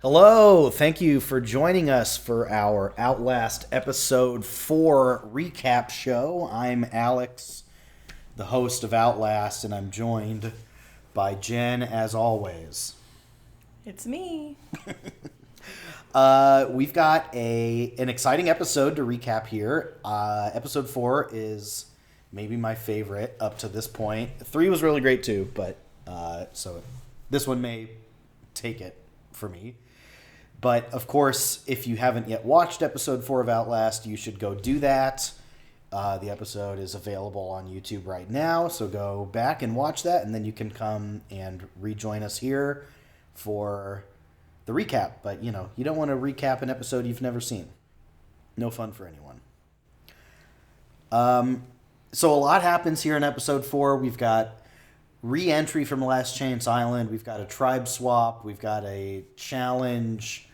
Hello, thank you for joining us for our Outlast Episode 4 recap show. I'm Alex, the host of Outlast, and I'm joined by Jen as always. It's me. We've got an exciting episode to recap here. Episode 4 is maybe my favorite up to this point. 3 was really great too, but so this one may take it for me. But, of course, if you haven't yet watched Episode 4 of Outlast, you should go do that. The episode is available on YouTube right now, so go back and watch that, and then you can come and rejoin us here for the recap. But, you don't want to recap an episode you've never seen. No fun for anyone. So a lot happens here in Episode 4. We've got re-entry from Last Chance Island. We've got a tribe swap. We've got a challenge.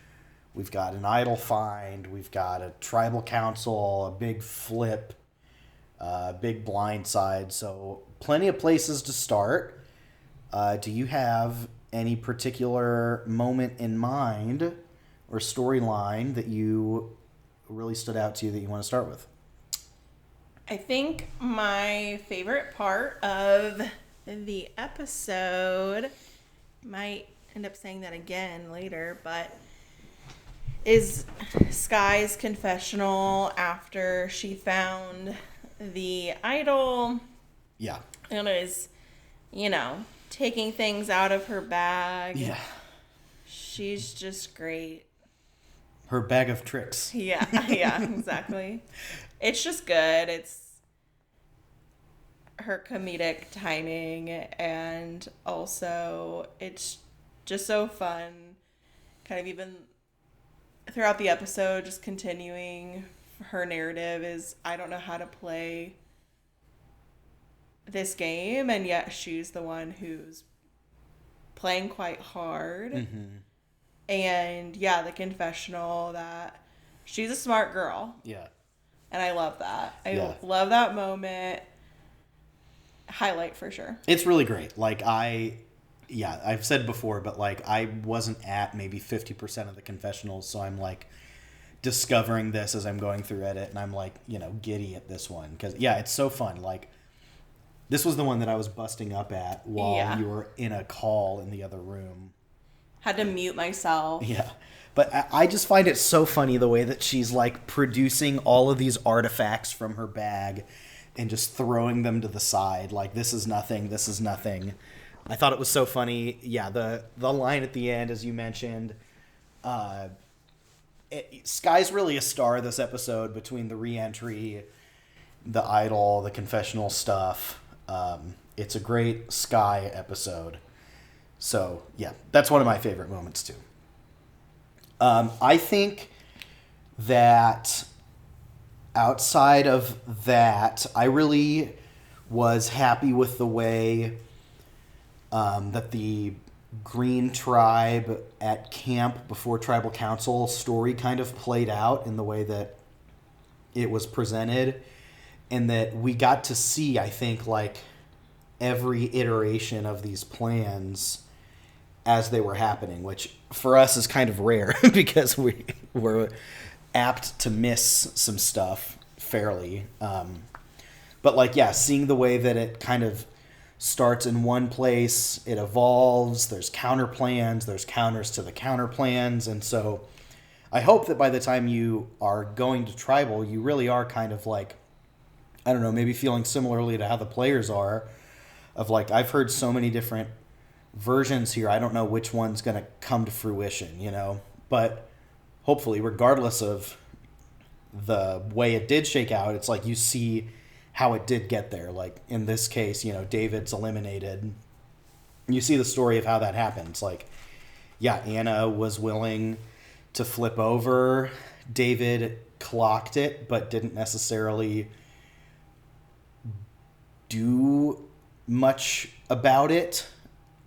We've got an idol find. We've got a tribal council, a big flip, a big blindside. So plenty of places to start. Do you have any particular moment in mind or storyline that you really stood out to you that you want to start with? I think my favorite part of the episode, might end up saying that again later, but is Sky's confessional after she found the idol. Yeah. And is, taking things out of her bag. Yeah. She's just great. Her bag of tricks. Yeah, exactly. It's just good. It's her comedic timing, and also it's just so fun. Kind of even throughout the episode, just continuing her narrative is, I don't know how to play this game, and yet she's the one who's playing quite hard. Mm-hmm. And yeah, the confessional that she's a smart girl. Yeah. And I love that. I love that moment. Highlight for sure. It's really great. I've said before, but I wasn't at maybe 50% of the confessionals, so I'm discovering this as I'm going through edit, and I'm giddy at this one because it's so fun. This was the one that I was busting up at while you were in a call in the other room. Had to mute myself. Yeah. But I just find it so funny the way that she's producing all of these artifacts from her bag and just throwing them to the side. This is nothing. This is nothing. I thought it was so funny. Yeah, the line at the end, as you mentioned, Sky's really a star this episode between the re-entry, the idol, the confessional stuff. It's a great Sky episode. So, yeah, that's one of my favorite moments, too. I think that outside of that, I really was happy with the way that the Green Tribe at camp before Tribal Council story kind of played out in the way that it was presented, and that we got to see, I think, every iteration of these plans as they were happening, which for us is kind of rare because we're apt to miss some stuff fairly. But seeing the way that it kind of starts in one place, it evolves, there's counter plans, there's counters to the counter plans, and so I hope that by the time you are going to Tribal, you really are kind of I don't know, maybe feeling similarly to how the players are, of I've heard so many different versions here, I don't know which one's going to come to fruition, but hopefully, regardless of the way it did shake out, it's you see how it did get there. In this case, David's eliminated. You see the story of how that happens. Anna was willing to flip over. David clocked it, but didn't necessarily do much about it.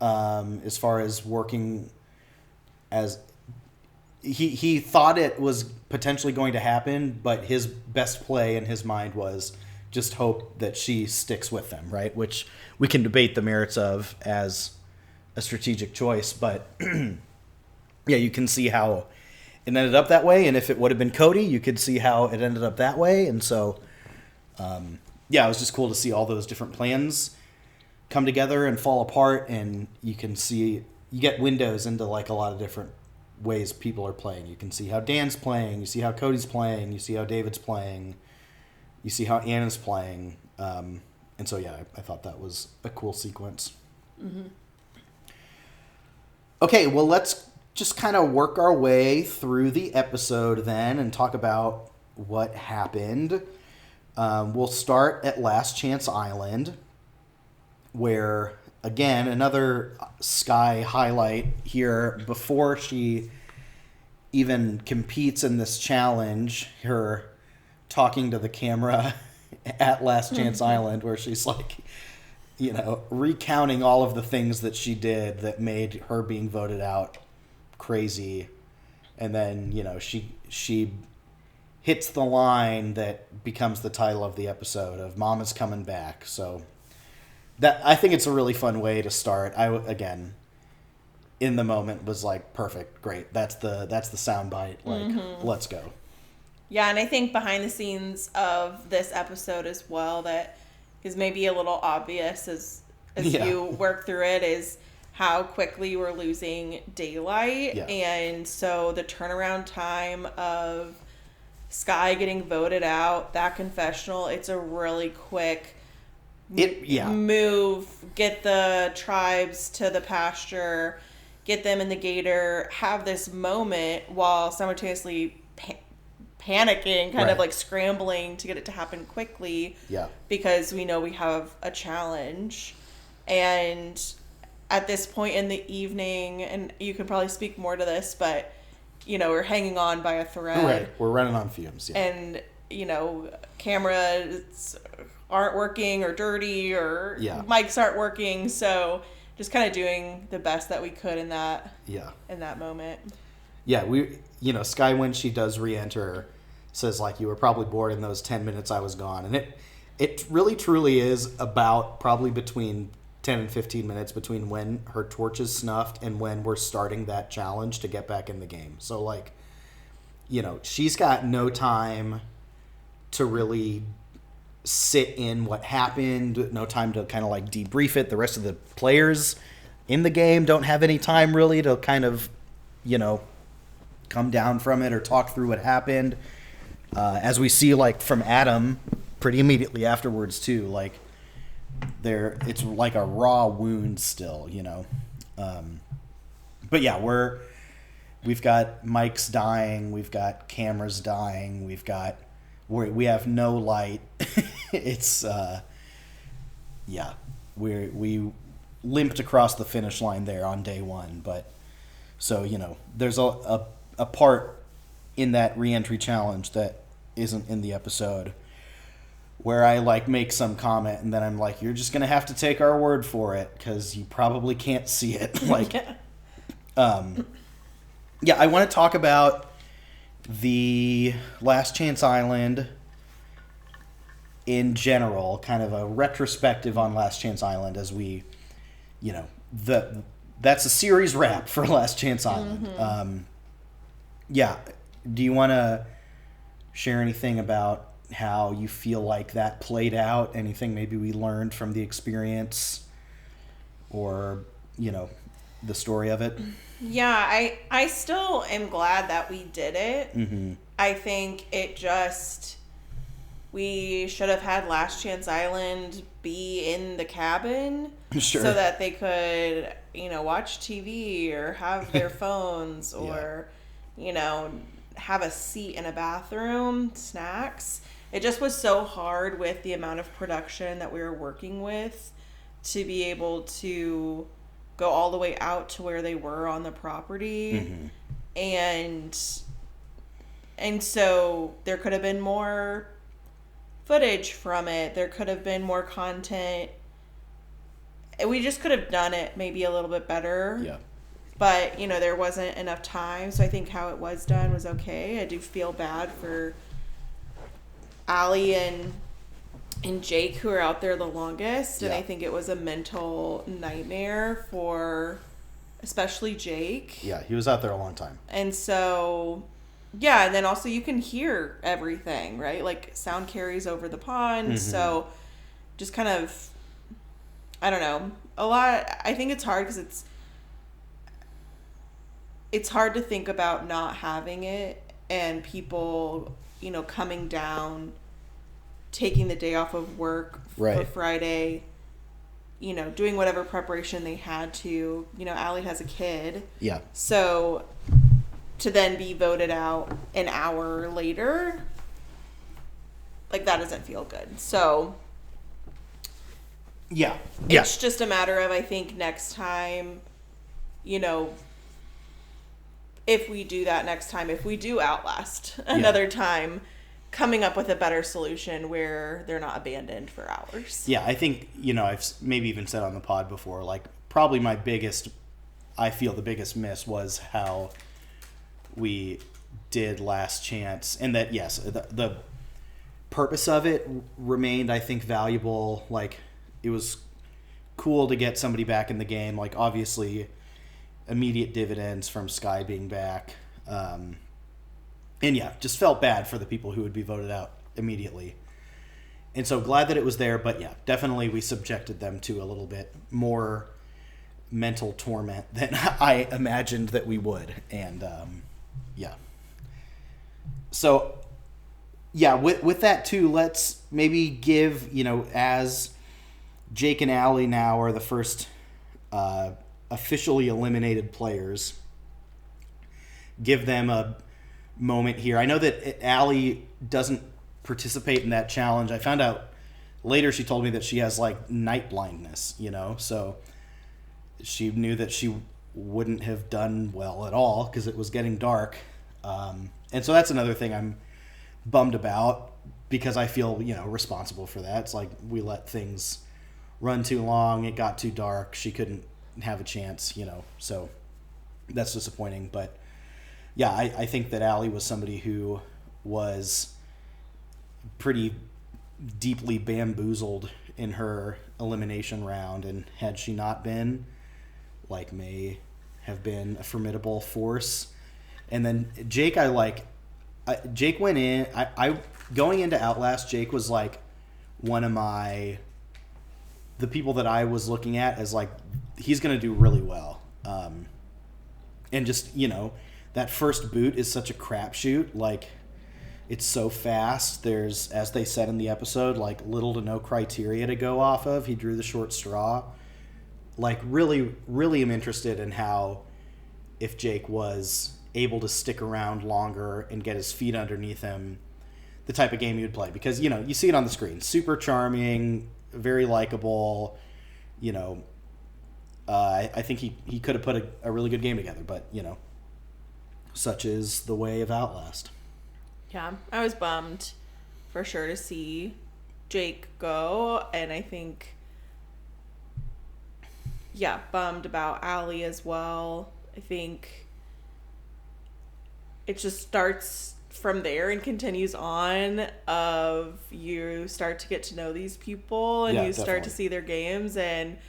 As far as working as he thought it was potentially going to happen, but his best play in his mind was just hope that she sticks with them, right? Which we can debate the merits of as a strategic choice, but yeah, you can see how it ended up that way, and if it would have been Cody, you could see how it ended up that way, and so, yeah, it was just cool to see all those different plans come together and fall apart, and you can see, you get windows into like a lot of different ways people are playing. You can see how Dan's playing, you see how Cody's playing, you see how David's playing, you see how Anna's playing, and so yeah, I thought that was a cool sequence. Mm-hmm. Okay, well, let's just kind of work our way through the episode then and talk about what happened. We'll start at Last Chance Island, where, again, another Sky highlight here. Before she even competes in this challenge, her talking to the camera at Last Chance Island, where she's like, you know, recounting all of the things that she did that made her being voted out crazy. And then, you know, she hits the line that becomes the title of the episode of Mama's Coming Back. So that, I think it's a really fun way to start. Again, in the moment was like, perfect, great. That's the soundbite. Like, let's go. Yeah, and I think behind the scenes of this episode as well, that is maybe a little obvious as you work through it, is how quickly we're losing daylight. Yeah. And so the turnaround time of Sky getting voted out, that confessional, it's a really quick move. Get the tribes to the pasture, get them in the gator, have this moment while simultaneously panicking, kind of like scrambling to get it to happen quickly. Yeah. Because we know we have a challenge. And at this point in the evening, and you could probably speak more to this, but, you know, we're hanging on by a thread. Right. We're running on fumes. Yeah. And, you know, cameras aren't working or dirty or mics aren't working. So just kind of doing the best that we could in that moment. Yeah. Sky, when she does re-enter, says, like, you were probably bored in those 10 minutes I was gone. And it really truly is about probably between 10 and 15 minutes between when her torch is snuffed and when we're starting that challenge to get back in the game. So, like, you know, she's got no time to really sit in what happened, no time to kind of like debrief it. The rest of the players in the game don't have any time really to kind of, you know, come down from it or talk through what happened. As we see, like, from Adam pretty immediately afterwards too, like, it's like a raw wound still, you know. But yeah, we've got mics dying, we've got cameras dying, we have no light. It's we limped across the finish line there on day one. But so, you know, there's a part in that re-entry challenge that isn't in the episode where I like make some comment and then I'm like, you're just gonna have to take our word for it because you probably can't see it. Like, I want to talk about the Last Chance Island in general, kind of a retrospective on Last Chance Island as we, you know, that's a series wrap for Last Chance Island. Do you want to share anything about how you feel like that played out? Anything maybe we learned from the experience or, you know, the story of it? Yeah, I still am glad that we did it. Mm-hmm. I think we should have had Last Chance Island be in the cabin Sure. so that they could, you know, watch TV or have their phones or, you know, have a seat in a bathroom, snacks. It just was so hard with the amount of production that we were working with to be able to go all the way out to where they were on the property. Mm-hmm. And so there could have been more footage from it. There could have been more content. We just could have done it maybe a little bit better. Yeah. But, you know, there wasn't enough time. So I think how it was done was okay. I do feel bad for Allie and Jake, who are out there the longest. And I think it was a mental nightmare for especially Jake. Yeah, he was out there a long time. And so, yeah, and then also you can hear everything, right? Like sound carries over the pond. So just kind of, I don't know, I think it's hard because it's hard to think about not having it and people, coming down, taking the day off of work for Friday, doing whatever preparation they had to. Allie has a kid. Yeah. So to then be voted out an hour later, like, that doesn't feel good. So yeah. It's just a matter of, I think, next time, if we do that next time, if we do Outlast another time, coming up with a better solution where they're not abandoned for hours. Yeah, I think, I've maybe even said on the pod before, like, probably I feel the biggest miss was how we did Last Chance. And that, yes, the purpose of it remained, I think, valuable. Like, it was cool to get somebody back in the game. Like, obviously, immediate dividends from Sky being back. And yeah, just felt bad for the people who would be voted out immediately. And so glad that it was there, but yeah, definitely we subjected them to a little bit more mental torment than I imagined that we would. And yeah. So yeah, with that too, let's maybe give, as Jake and Allie now are the first officially eliminated players, give them a moment here. I know that Allie doesn't participate in that challenge. I found out later, she told me that she has like night blindness, so she knew that she wouldn't have done well at all because it was getting dark. And so that's another thing I'm bummed about because I feel, responsible for that. It's like we let things run too long. It got too dark. She couldn't have a chance, so that's disappointing. But yeah, I think that Allie was somebody who was pretty deeply bamboozled in her elimination round, and had she not been, like, may have been a formidable force. And then Jake, Jake went in. I going into Outlast, Jake was like one of the people that I was looking at as like, he's going to do really well. And just, that first boot is such a crapshoot. Like, it's so fast. There's, as they said in the episode, like little to no criteria to go off of. He drew the short straw. Like, really, really am interested in how, if Jake was able to stick around longer and get his feet underneath him, the type of game he would play. Because, you see it on the screen. Super charming, very likable, I think he could have put a really good game together, but, such is the way of Outlast. Yeah, I was bummed for sure to see Jake go, and I think, yeah, bummed about Allie as well. I think it just starts from there and continues on of you start to get to know these people and you start to see their games, and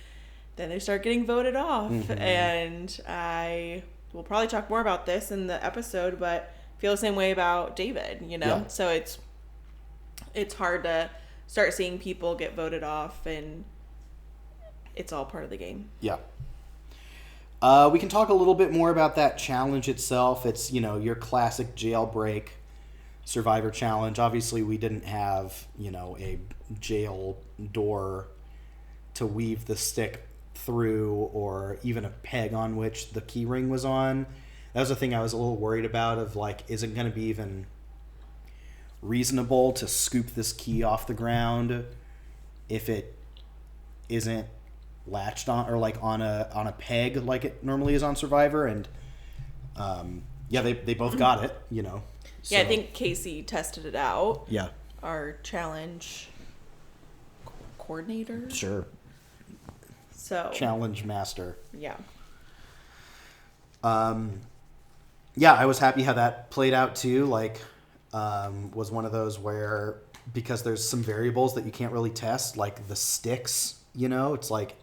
then they start getting voted off. And I will probably talk more about this in the episode, but feel the same way about David, so it's hard to start seeing people get voted off, and it's all part of the game. We can talk a little bit more about that challenge itself. It's, your classic jailbreak survivor challenge. Obviously, we didn't have, a jail door to weave the stick through, or even a peg on which the key ring was on. That was the thing I was a little worried about, of like, is it going to be even reasonable to scoop this key off the ground if it isn't latched on, or like on a peg like it normally is on Survivor? And they both got it, so. Yeah, I think Casey tested it out. Yeah, our challenge coordinator. Sure. So challenge master. Yeah. Yeah, I was happy how that played out too. Like, was one of those where, because there's some variables that you can't really test, like the sticks, it's like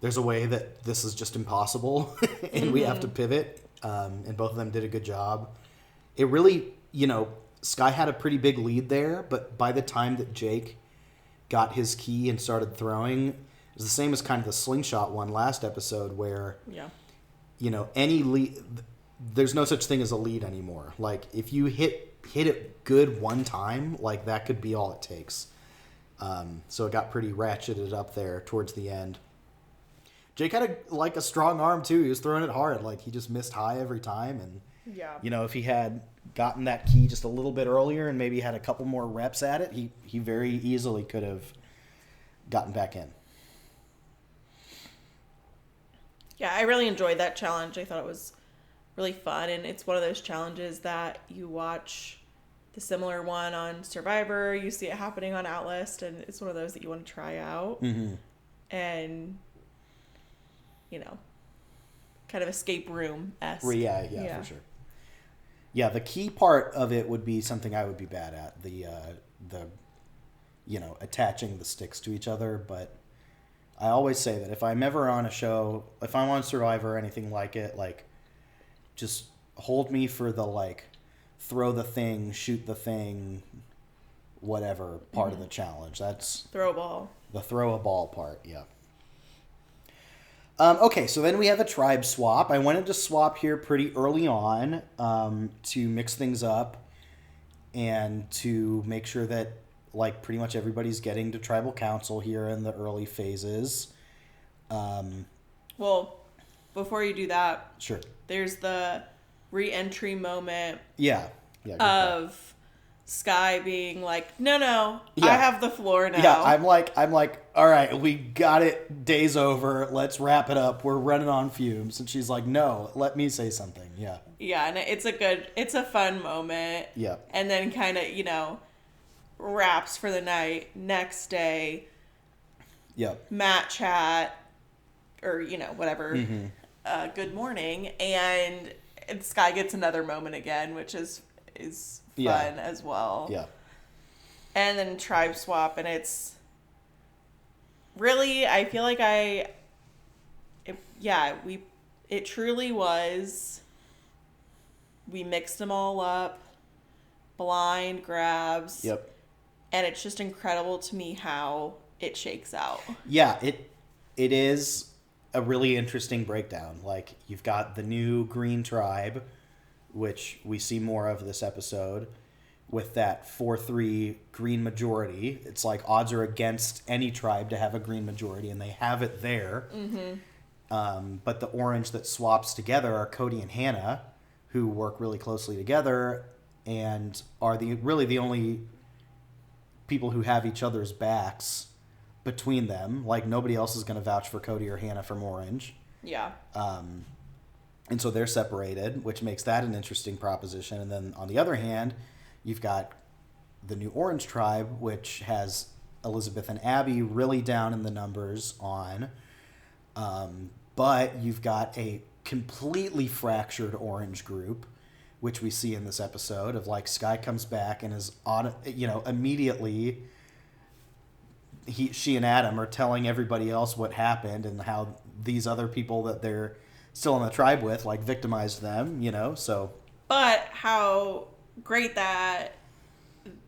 there's a way that this is just impossible and we have to pivot. And both of them did a good job. It really, Sky had a pretty big lead there, but by the time that Jake got his key and started throwing, it was the same as kind of the slingshot one last episode where, any lead, there's no such thing as a lead anymore. Like, if you hit it good one time, like, that could be all it takes. So it got pretty ratcheted up there towards the end. Jake had a strong arm too. He was throwing it hard. Like, he just missed high every time. And, if he had gotten that key just a little bit earlier and maybe had a couple more reps at it, he very easily could have gotten back in. Yeah, I really enjoyed that challenge. I thought it was really fun. And it's one of those challenges that you watch the similar one on Survivor. You see it happening on Outlast. And it's one of those that you want to try out. Mm-hmm. And... kind of escape room-esque. Yeah, for sure. Yeah, the key part of it would be something I would be bad at, the attaching the sticks to each other. But I always say that if I'm ever on a show, if I'm on Survivor or anything like it, like, just hold me for the, throw the thing, shoot the thing, whatever part of the challenge. That's... Throw a ball. The throw a ball part, yeah. Okay, so then we have a tribe swap. I wanted to swap here pretty early on to mix things up and to make sure that, pretty much everybody's getting to tribal council here in the early phases. Well, before you do that, sure. There's the re-entry moment of Sky being like, no, yeah. I have the floor now. Yeah, I'm like, all right, we got it. Day's over. Let's wrap it up. We're running on fumes. And she's like, no, let me say something. Yeah. Yeah, and it's a fun moment. Yeah. And then kind of, wraps for the night. Next day, Matt chat, or, whatever. Mm-hmm. Good morning. And Sky gets another moment again, which is fun as well. Yeah. And then tribe swap, and it's really, I feel like it truly was, we mixed them all up, blind grabs. Yep. And it's just incredible to me how it shakes out. Yeah, it is a really interesting breakdown. Like, you've got the new green tribe, which we see more of this episode, with that 4-3 green majority. It's like odds are against any tribe to have a green majority, and they have it there. Mm-hmm. But the orange that swaps together are Cody and Hannah, who work really closely together and are really the only people who have each other's backs between them. Like, nobody else is going to vouch for Cody or Hannah from orange. Yeah. And so they're separated, which makes that an interesting proposition. And then on the other hand, you've got the new orange tribe, which has Elizabeth and Abby really down in the numbers on. But you've got a completely fractured orange group, which we see in this episode of, Sky comes back and is on, immediately she and Adam are telling everybody else what happened and how these other people that they're still in the tribe with, victimized them, so. But how great that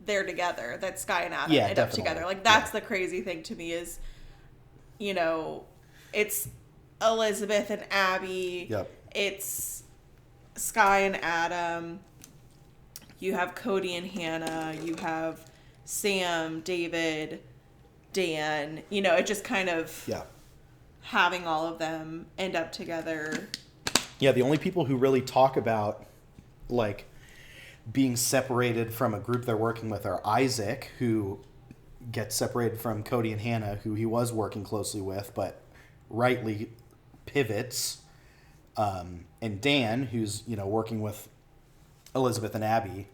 they're together, that Sky and Adam end up together. That's the crazy thing to me is, it's Elizabeth and Abby. Yep. It's Sky and Adam. You have Cody and Hannah. You have Sam, David, Dan. It just kind of... Yeah. Having all of them end up together. Yeah, the only people who really talk about, being separated from a group they're working with are Isaac, who gets separated from Cody and Hannah, who he was working closely with, but rightly pivots, and Dan, who's, working with Elizabeth and Abby,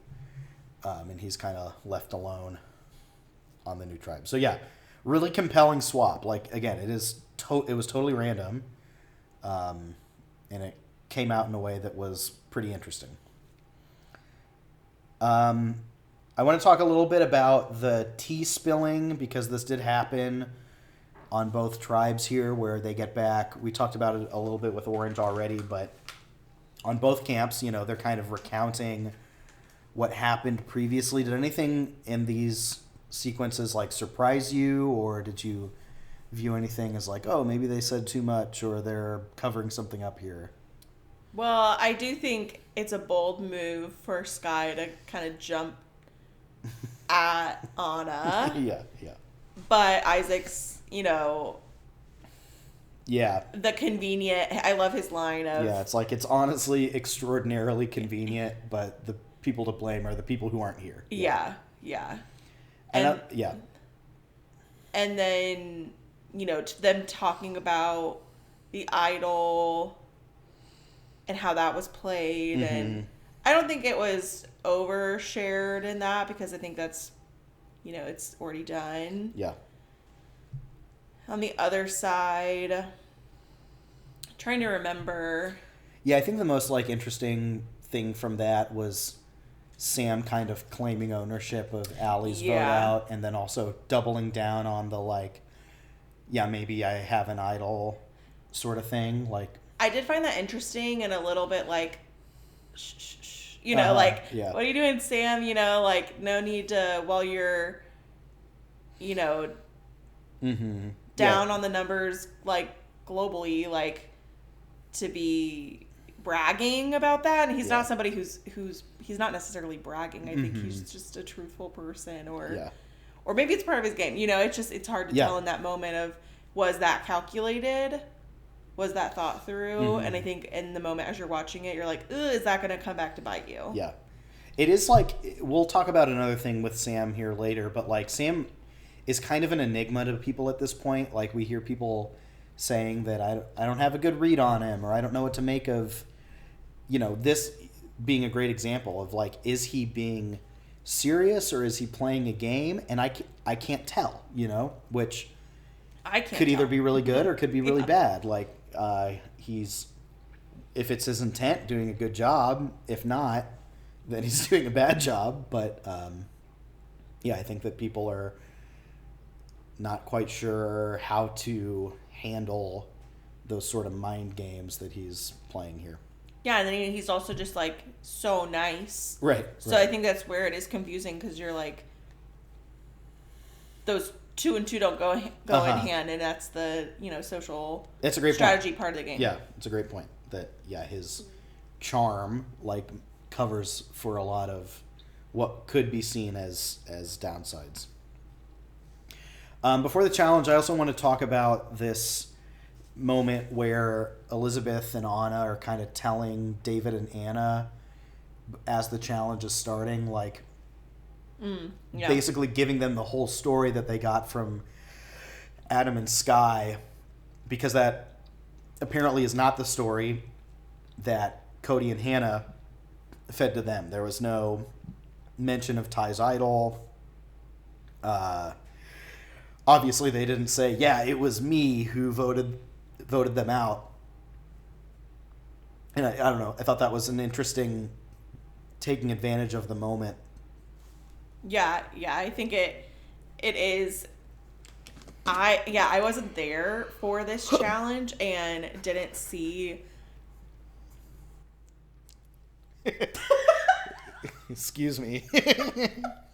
and he's kind of left alone on the new tribe. So, yeah, really compelling swap. Again, it was totally random, and it came out in a way that was pretty interesting. I want to talk a little bit about the tea spilling, because this did happen on both tribes here, where they get back. We talked about it a little bit with Orange already, but on both camps, you know, they're kind of recounting what happened previously. Did anything in these sequences like surprise you, or did you view anything as like, oh, maybe they said too much, or they're covering something up here? Well, I do think it's a bold move for Sky to kind of jump at Anna. Yeah. But Isaac's, you know, Yeah. the convenient, I love his line of... Yeah, it's like, it's honestly extraordinarily convenient, but the people to blame are the people who aren't here. Yeah. And yeah. And then, you know, them talking about the idol and how that was played. Mm-hmm. And I don't think it was overshared in that, because I think that's, you know, it's already done. Yeah. On the other side, trying to remember. Yeah, I think the most like interesting thing from that was Sam kind of claiming ownership of Allie's vote out, and then also doubling down on the like, yeah, maybe I have an idol sort of thing. Like, I did find that interesting and a little bit like, shh, you know, like, yeah. What are you doing, Sam? You know, like, no need to, while you're, you know, down on the numbers, like, globally, like, to be bragging about that. And he's not somebody who's he's not necessarily bragging. I think he's just a truthful person, or maybe it's part of his game. You know, it's hard to tell in that moment of, was that calculated? Was that thought through? And I think in the moment as you're watching it, you're like, ugh, is that going to come back to bite you? Yeah. It is like, we'll talk about another thing with Sam here later, but like Sam is kind of an enigma to people at this point. Like, we hear people saying that I don't have a good read on him, or I don't know what to make of, you know, this being a great example of like, is he being serious or is he playing a game? And I can't tell, you know, which I can't could either tell. be really good or could be really bad. Like, he's, if it's his intent, doing a good job. If not, then he's doing a bad job. But yeah, I think that people are not quite sure how to handle those sort of mind games that he's playing here. Yeah, and then he's also just like so nice. Right. So I think that's where it is confusing, because you're like, those 2 and 2 don't go in hand, and that's the, you know, social that's a great strategy point. part of the game. Yeah, it's a great point. That his charm like covers for a lot of what could be seen as downsides. Before the challenge, I also want to talk about this moment where Elizabeth and Anna are kind of telling David and Anna as the challenge is starting, like, basically giving them the whole story that they got from Adam and Sky, because that apparently is not the story that Cody and Hannah fed to them. There was no mention of Ty's idol. Obviously, they didn't say, yeah, it was me who voted them out. And I don't know. I thought that was an interesting taking advantage of the moment. Yeah, I think it is. I wasn't there for this challenge and didn't see. Excuse me.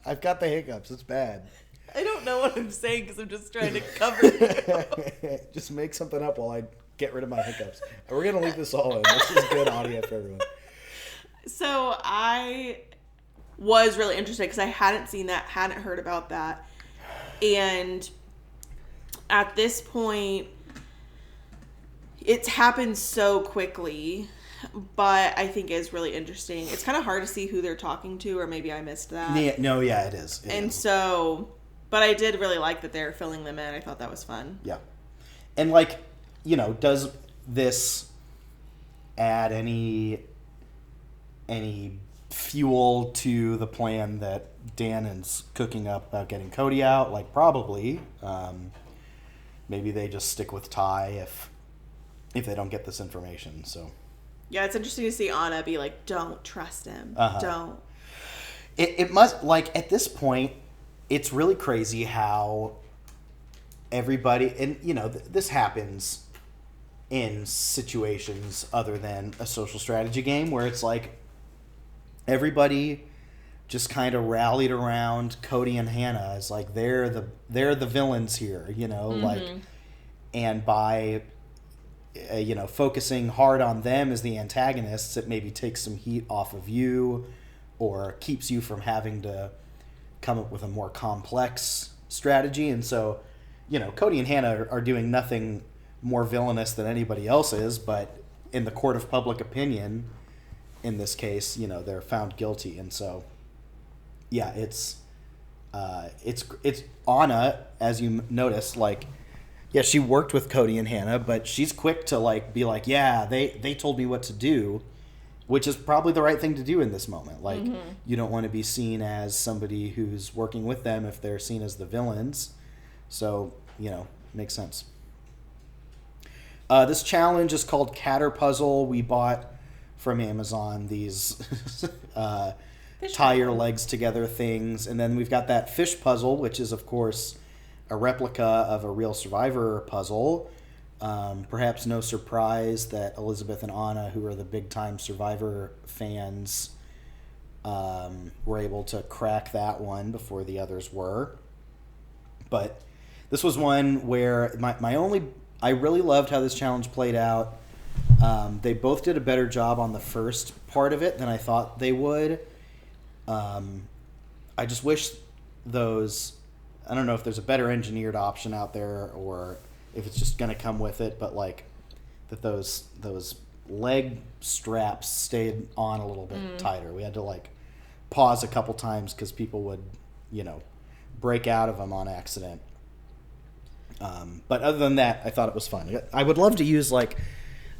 I've got the hiccups. It's bad. I don't know what I'm saying because I'm just trying to cover it. Just make something up while I get rid of my hiccups. We're going to leave this all in. This is good audio for everyone. So I was really interested because I hadn't seen that, hadn't heard about that. And at this point, it's happened so quickly, but I think is really interesting. It's kind of hard to see who they're talking to, or maybe I missed that. Yeah, no, yeah, it is. So, but I did really like that they're filling them in. I thought that was fun. Yeah. And like, you know, does this add any fuel to the plan that Dan is cooking up about getting Cody out? Like, probably. Maybe they just stick with Ty if they don't get this information. So yeah, it's interesting to see Anna be like, don't trust him. Don't. It must, like, at this point, it's really crazy how everybody, and this happens in situations other than a social strategy game where it's like everybody just kind of rallied around Cody and Hannah as like they're the villains here, like, and by focusing hard on them as the antagonists, it maybe takes some heat off of you or keeps you from having to come up with a more complex strategy. And so, Cody and Hannah are doing nothing more villainous than anybody else is, but in the court of public opinion, in this case, they're found guilty. And so, yeah, it's Anna, as you notice, like, yeah, she worked with Cody and Hannah, but she's quick to like be like, yeah, they told me what to do, which is probably the right thing to do in this moment. Like, you don't want to be seen as somebody who's working with them if they're seen as the villains. So, makes sense. This challenge is called Catter Puzzle. We bought from Amazon these tie your legs together things. And then we've got that fish puzzle, which is, of course, a replica of a real Survivor puzzle. Perhaps no surprise that Elizabeth and Anna, who are the big-time Survivor fans, were able to crack that one before the others were. But this was one where I really loved how this challenge played out. They both did a better job on the first part of it than I thought they would. I just wish I don't know if there's a better engineered option out there or if it's just going to come with it, but like that those leg straps stayed on a little bit tighter. We had to like pause a couple times because people would, break out of them on accident. But other than that, I thought it was fun. I would love to use like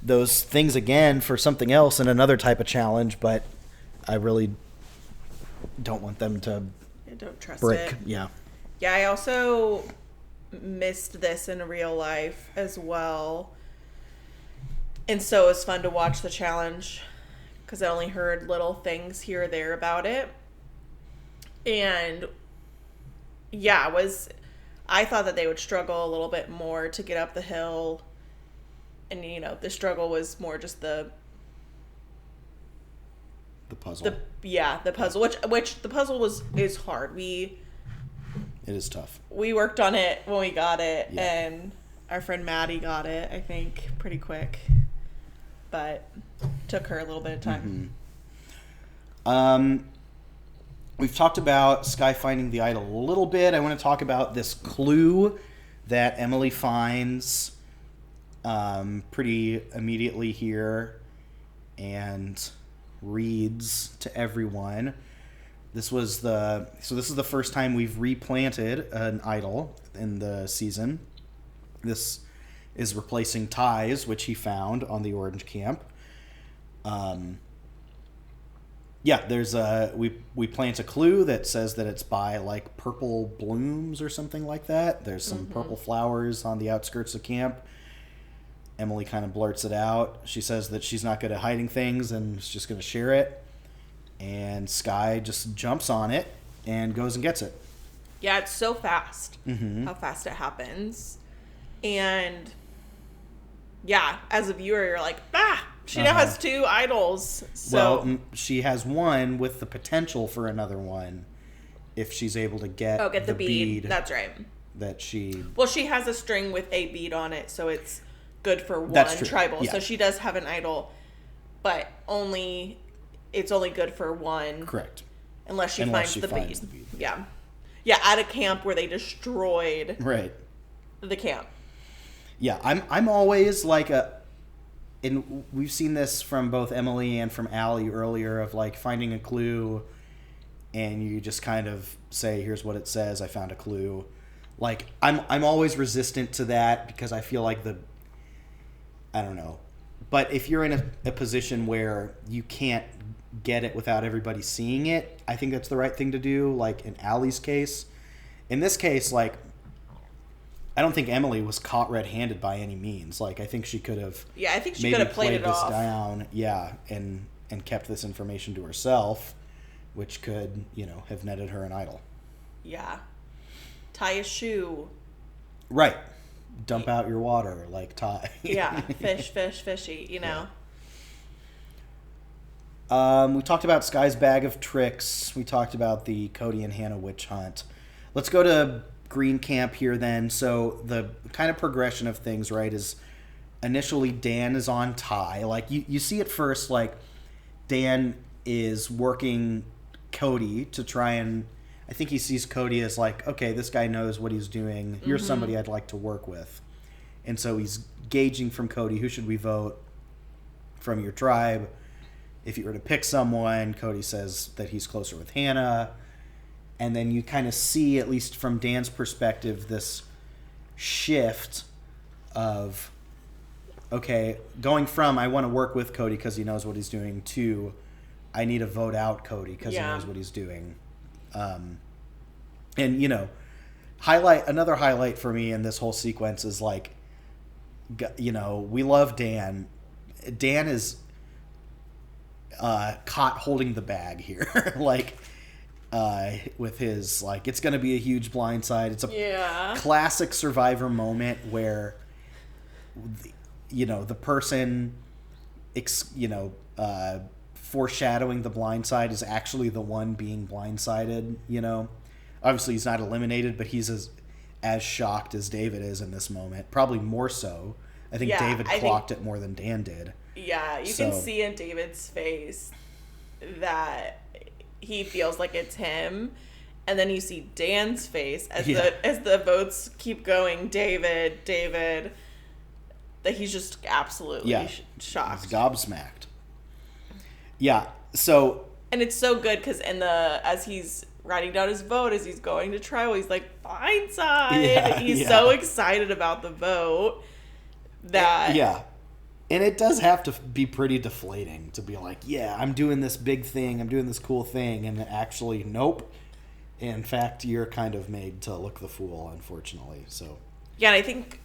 those things again for something else in another type of challenge, but I really don't want them to don't trust break. It. Yeah. Yeah, I also missed this in real life as well. And so it was fun to watch the challenge because I only heard little things here or there about it. And yeah, I thought that they would struggle a little bit more to get up the hill. And, the struggle was more just the puzzle. The puzzle, which the puzzle is hard. It is tough. We worked on it when we got it, yeah. And our friend Maddie got it, I think, pretty quick. But took her a little bit of time. We've talked about Skye finding the idol a little bit. I want to talk about this clue that Emily finds pretty immediately here and reads to everyone. This is the first time we've replanted an idol in the season. This is replacing ties, which he found on the Orange Camp. There's we plant a clue that says that it's by like purple blooms or something like that. There's some purple flowers on the outskirts of camp. Emily kind of blurts it out. She says that she's not good at hiding things and is just going to share it. And Skye just jumps on it and goes and gets it. Yeah, it's so fast. How fast it happens. And yeah, as a viewer, you're like, she now has 2 idols. So she has one with the potential for another one if she's able to get the bead. That's right. She has a string with a bead on it, so it's good for one tribal. Yeah. So she does have an idol, but it's only good for one. Correct. Unless she finds the bead. Yeah. Yeah, at a camp where they destroyed the camp. Yeah, I'm always like and we've seen this from both Emily and from Allie earlier of like finding a clue and you just kind of say, here's what it says, I found a clue. Like I'm always resistant to that because I feel like I don't know. But if you're in a position where you can't get it without everybody seeing it, I think that's the right thing to do, like in Allie's case. In this case, like, I don't think Emily was caught red-handed by any means. Like, I think she could have... Yeah, I think she could have played it off. Down, yeah, and kept this information to herself, which could, have netted her an idol. Yeah. Tie a shoe. Right. Dump out your water like Ty. Yeah, fishy, you know. We talked about Sky's bag of tricks. We talked about the Cody and Hannah witch hunt. Let's go to Green Camp here then. So the kind of progression of things, right, is initially Dan is on Ty. Like you see at first, like Dan is working Cody to try and I think he sees Cody as like, okay, this guy knows what he's doing. You're somebody I'd like to work with. And so he's gauging from Cody, who should we vote from your tribe? If you were to pick someone, Cody says that he's closer with Hannah. And then you kind of see, at least from Dan's perspective, this shift of, okay, going from I want to work with Cody because he knows what he's doing to I need to vote out Cody because he knows what he's doing. And, you know, another highlight for me in this whole sequence is like, you know, we love Dan. Dan is caught holding the bag here. Like, with his, like, it's going to be a huge blindside. It's a classic Survivor moment where, you know, the person, foreshadowing the blindside is actually the one being blindsided, you know. Obviously, he's not eliminated, but he's as shocked as David is in this moment. Probably more so. I think David clocked it more than Dan did. Yeah, you can see in David's face that he feels like it's him. And then you see Dan's face as the votes keep going, David, that he's just absolutely shocked. He's gobsmacked. Yeah, so... And it's so good because as he's writing down his vote, as he's going to trial, he's like, blindside! He's so excited about the vote that... Yeah. And it does have to be pretty deflating to be like, yeah, I'm doing this big thing, I'm doing this cool thing, and actually, nope. In fact, you're kind of made to look the fool, unfortunately. So yeah, and I think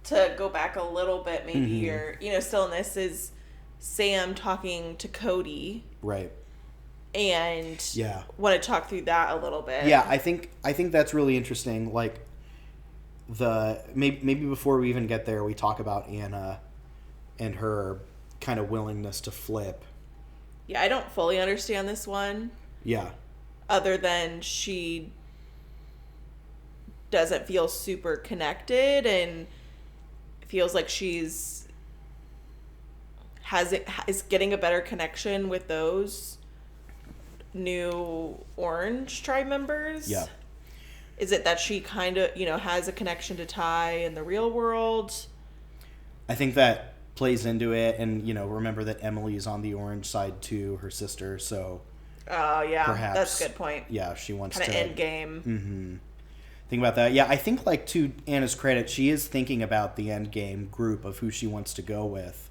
to go back a little bit, maybe you're, still in this is Sam talking to Cody. Right. And want to talk through that a little bit. Yeah, I think that's really interesting. Like maybe before we even get there, we talk about Anna and her kind of willingness to flip. Yeah, I don't fully understand this one. Yeah. Other than she doesn't feel super connected and feels like is getting a better connection with those new Orange tribe members. Yeah. Is it that she kind of, has a connection to Ty in the real world? I think that plays into it. And, remember that Emily's on the Orange side too, her sister. So, oh, yeah. Perhaps, that's a good point. Yeah, she wants kinda to... end game. Mm-hmm. Think about that. Yeah, I think, like, to Anna's credit, she is thinking about the end game group of who she wants to go with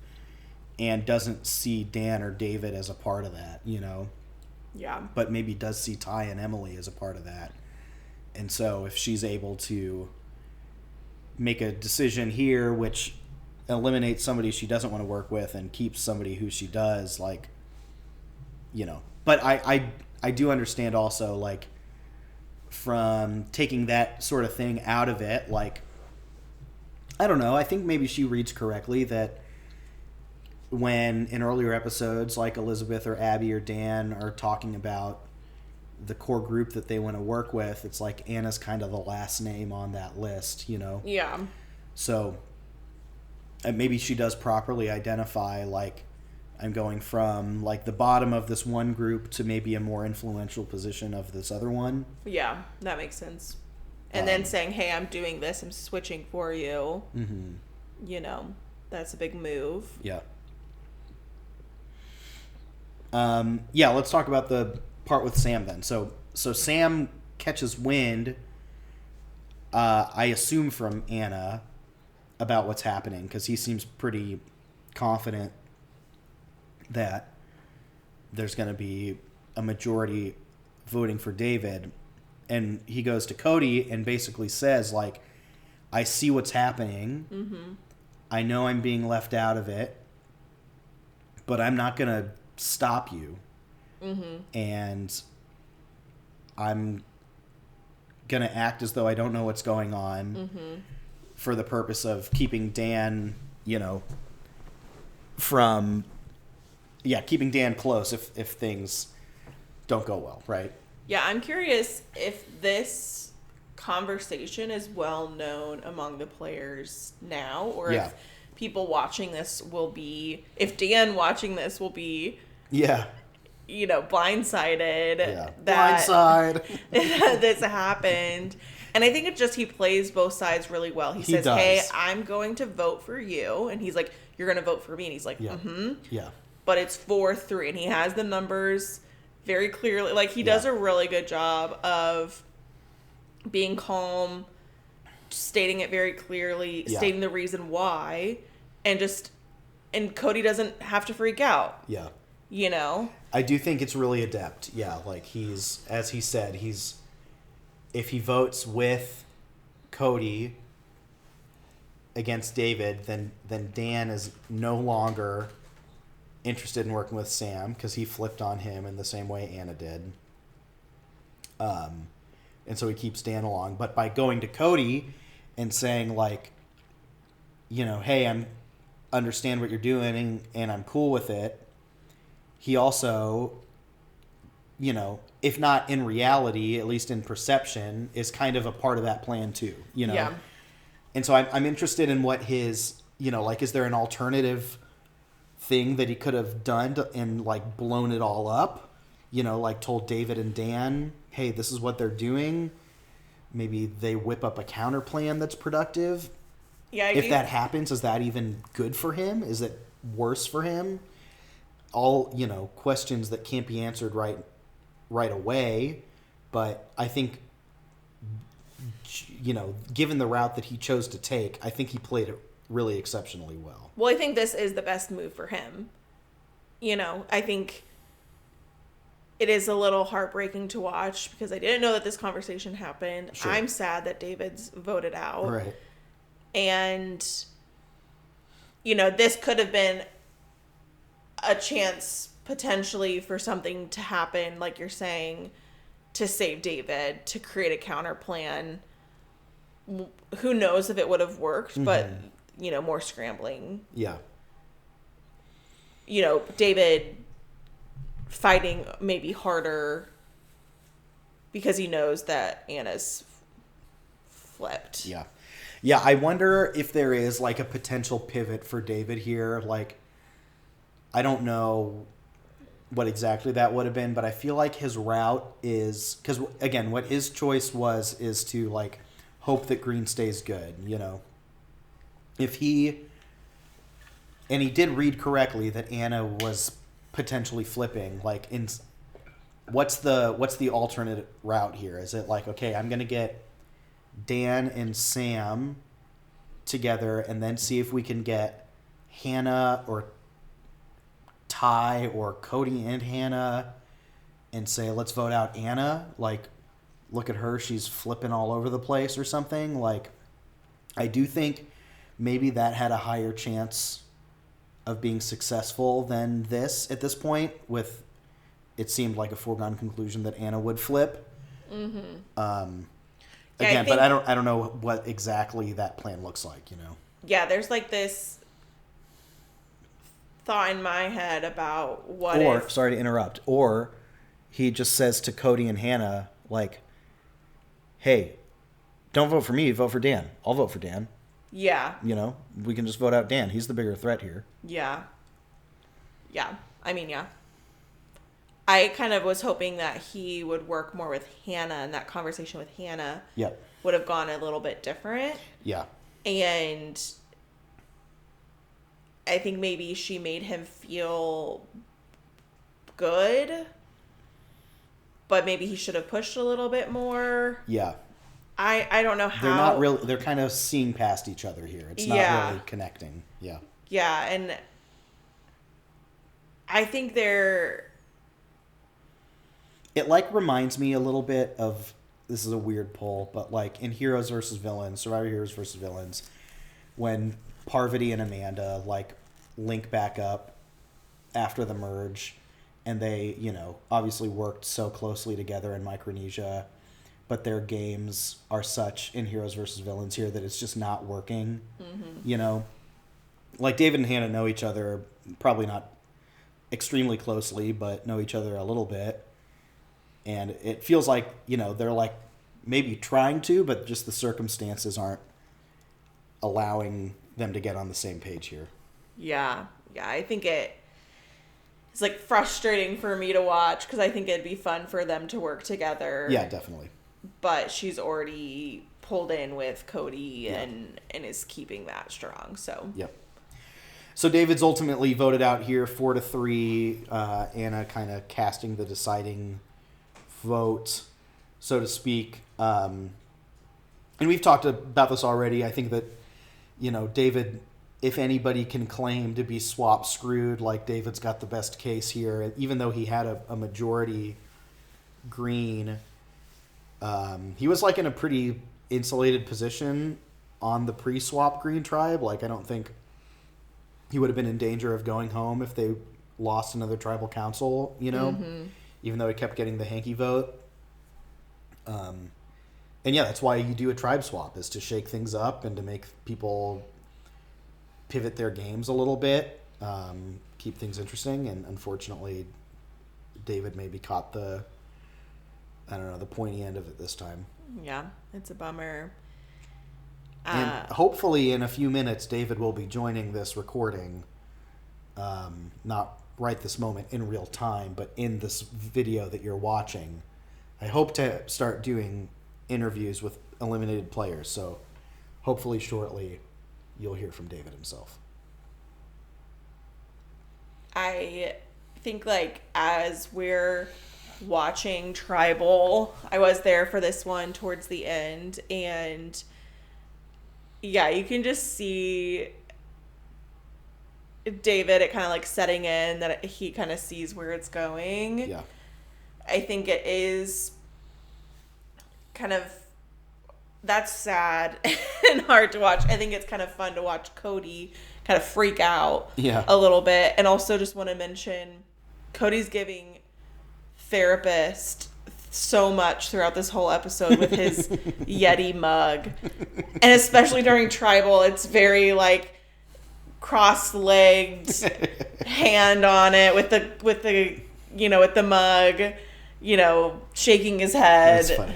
and doesn't see Dan or David as a part of that, Yeah. But maybe does see Ty and Emily as a part of that. And so if she's able to make a decision here which eliminates somebody she doesn't want to work with and keeps somebody who she does, like, But I do understand also, like, from taking that sort of thing out of it, like, I don't know, I think maybe she reads correctly that when in earlier episodes, like Elizabeth or Abby or Dan are talking about the core group that they want to work with, it's like Anna's kind of the last name on that list, Yeah. So maybe she does properly identify, like, I'm going from, like, the bottom of this one group to maybe a more influential position of this other one. Yeah, that makes sense. And then saying, hey, I'm doing this, I'm switching for you. Mm-hmm. That's a big move. Yeah. Let's talk about the part with Sam then. So Sam catches wind, I assume from Anna, about what's happening, because he seems pretty confident that there's going to be a majority voting for David. And he goes to Cody and basically says, like, I see what's happening. Mm-hmm. I know I'm being left out of it, but I'm not going to stop you. Mm-hmm. And I'm going to act as though I don't know what's going on. Mm-hmm. for the purpose of keeping Dan, you know, keeping Dan close if things don't go well, right? Yeah, I'm curious if this conversation is well known among the players now, or if people watching this will be, if Dan watching this will be, you know, blindsided that this happened. And I think it's just he plays both sides really well. He says, hey, I'm going to vote for you. And he's like, you're going to vote for me. And he's like, Yeah. But it's 4-3. And he has the numbers very clearly. Like, he does a really good job of being calm, stating it very clearly, stating the reason why. And Cody doesn't have to freak out. Yeah. You know? I do think it's really adept. Yeah, like he's, as he said, if he votes with Cody against David, then Dan is no longer interested in working with Sam because he flipped on him in the same way Anna did. And so he keeps Dan along. But by going to Cody and saying, like, you know, hey, I understand what you're doing and I'm cool with it, he also, you know, if not in reality, at least in perception, is kind of a part of that plan too, you know? Yeah. And so I'm interested in what his, you know, like, is there an alternative thing that he could have done and, like, blown it all up? You know, like, told David and Dan, hey, this is what they're doing. Maybe they whip up a counter plan that's productive. Yeah. If that happens, is that even good for him? Is it worse for him? All, you know, questions that can't be answered right away. But I think, you know, given the route that he chose to take, I think he played it really exceptionally well. Well, I think this is the best move for him. You know, I think it is a little heartbreaking to watch because I didn't know that this conversation happened. Sure. I'm sad that David's voted out. Right. And, you know, this could have been a chance potentially for something to happen, like you're saying, to save David, to create a counter plan. Who knows if it would have worked, but, you know, more scrambling. Yeah. You know, David fighting maybe harder because he knows that Anna's flipped. Yeah. Yeah, I wonder if there is, like, a potential pivot for David here. Like, I don't know what exactly that would have been, but I feel like his route is, because, again, what his choice is to, like, hope that Green stays good, you know. And he did read correctly that Anna was potentially flipping, like, what's the alternate route here? Is it like, okay, I'm going to get Dan and Sam together and then see if we can get Hannah or Ty or Cody and Hannah and say, let's vote out Anna. Like, look at her, she's flipping all over the place or something. Like, I do think maybe that had a higher chance of being successful than this at this point, with it seemed like a foregone conclusion that Anna would flip. Again, but I don't know what exactly that plan looks like, you know. Yeah, there's like this thought in my head about sorry to interrupt, or he just says to Cody and Hannah, like, hey, don't vote for me, vote for Dan. I'll vote for Dan. Yeah. You know, we can just vote out Dan. He's the bigger threat here. Yeah. Yeah. I mean, yeah. I kind of was hoping that he would work more with Hannah, and that conversation with Hannah would have gone a little bit different. Yeah. And I think maybe she made him feel good, but maybe he should have pushed a little bit more. Yeah. I don't know how. They're not really, they're kind of seeing past each other here. It's not really connecting. Yeah. Yeah, and I think they're... It, like, reminds me a little bit of, this is a weird pull, but, like, in Heroes versus Villains, Survivor Heroes versus Villains, when Parvati and Amanda, like, link back up after the merge, and they, you know, obviously worked so closely together in Micronesia, but their games are such in Heroes versus Villains here that it's just not working. You know, like David and Hannah know each other, probably not extremely closely, but know each other a little bit. And it feels like, you know, they're like maybe trying to, but just the circumstances aren't allowing them to get on the same page here. Yeah. I think it's like frustrating for me to watch because I think it'd be fun for them to work together. Yeah, definitely. But she's already pulled in with Cody and is keeping that strong. So yep. So David's ultimately voted out here 4-3. Anna kind of casting the deciding vote, so to speak. And we've talked about this already. I think that, you know, David, if anybody can claim to be swap screwed, like David's got the best case here, even though he had a majority green. He was like in a pretty insulated position on the pre-swap green tribe. Like, I don't think he would have been in danger of going home if they lost another tribal council, you know, even though he kept getting the hanky vote. And yeah, that's why you do a tribe swap, is to shake things up and to make people pivot their games a little bit, keep things interesting. And unfortunately, David maybe caught the pointy end of it this time. Yeah, it's a bummer. And hopefully in a few minutes, David will be joining this recording, not right this moment in real time, but in this video that you're watching. I hope to start doing interviews with eliminated players, so hopefully shortly you'll hear from David himself. I think, like, as we're watching Tribal, I was there for this one towards the end, and yeah, you can just see David, it kind of like setting in that he kind of sees where it's going. Yeah. I think it is kind of, that's sad and hard to watch. I think it's kind of fun to watch Cody kind of freak out a little bit. And also just want to mention Cody's giving therapist so much throughout this whole episode with his Yeti mug. And especially during Tribal, it's very like cross-legged, hand on it with the you know, with the mug, you know, shaking his head. That's funny.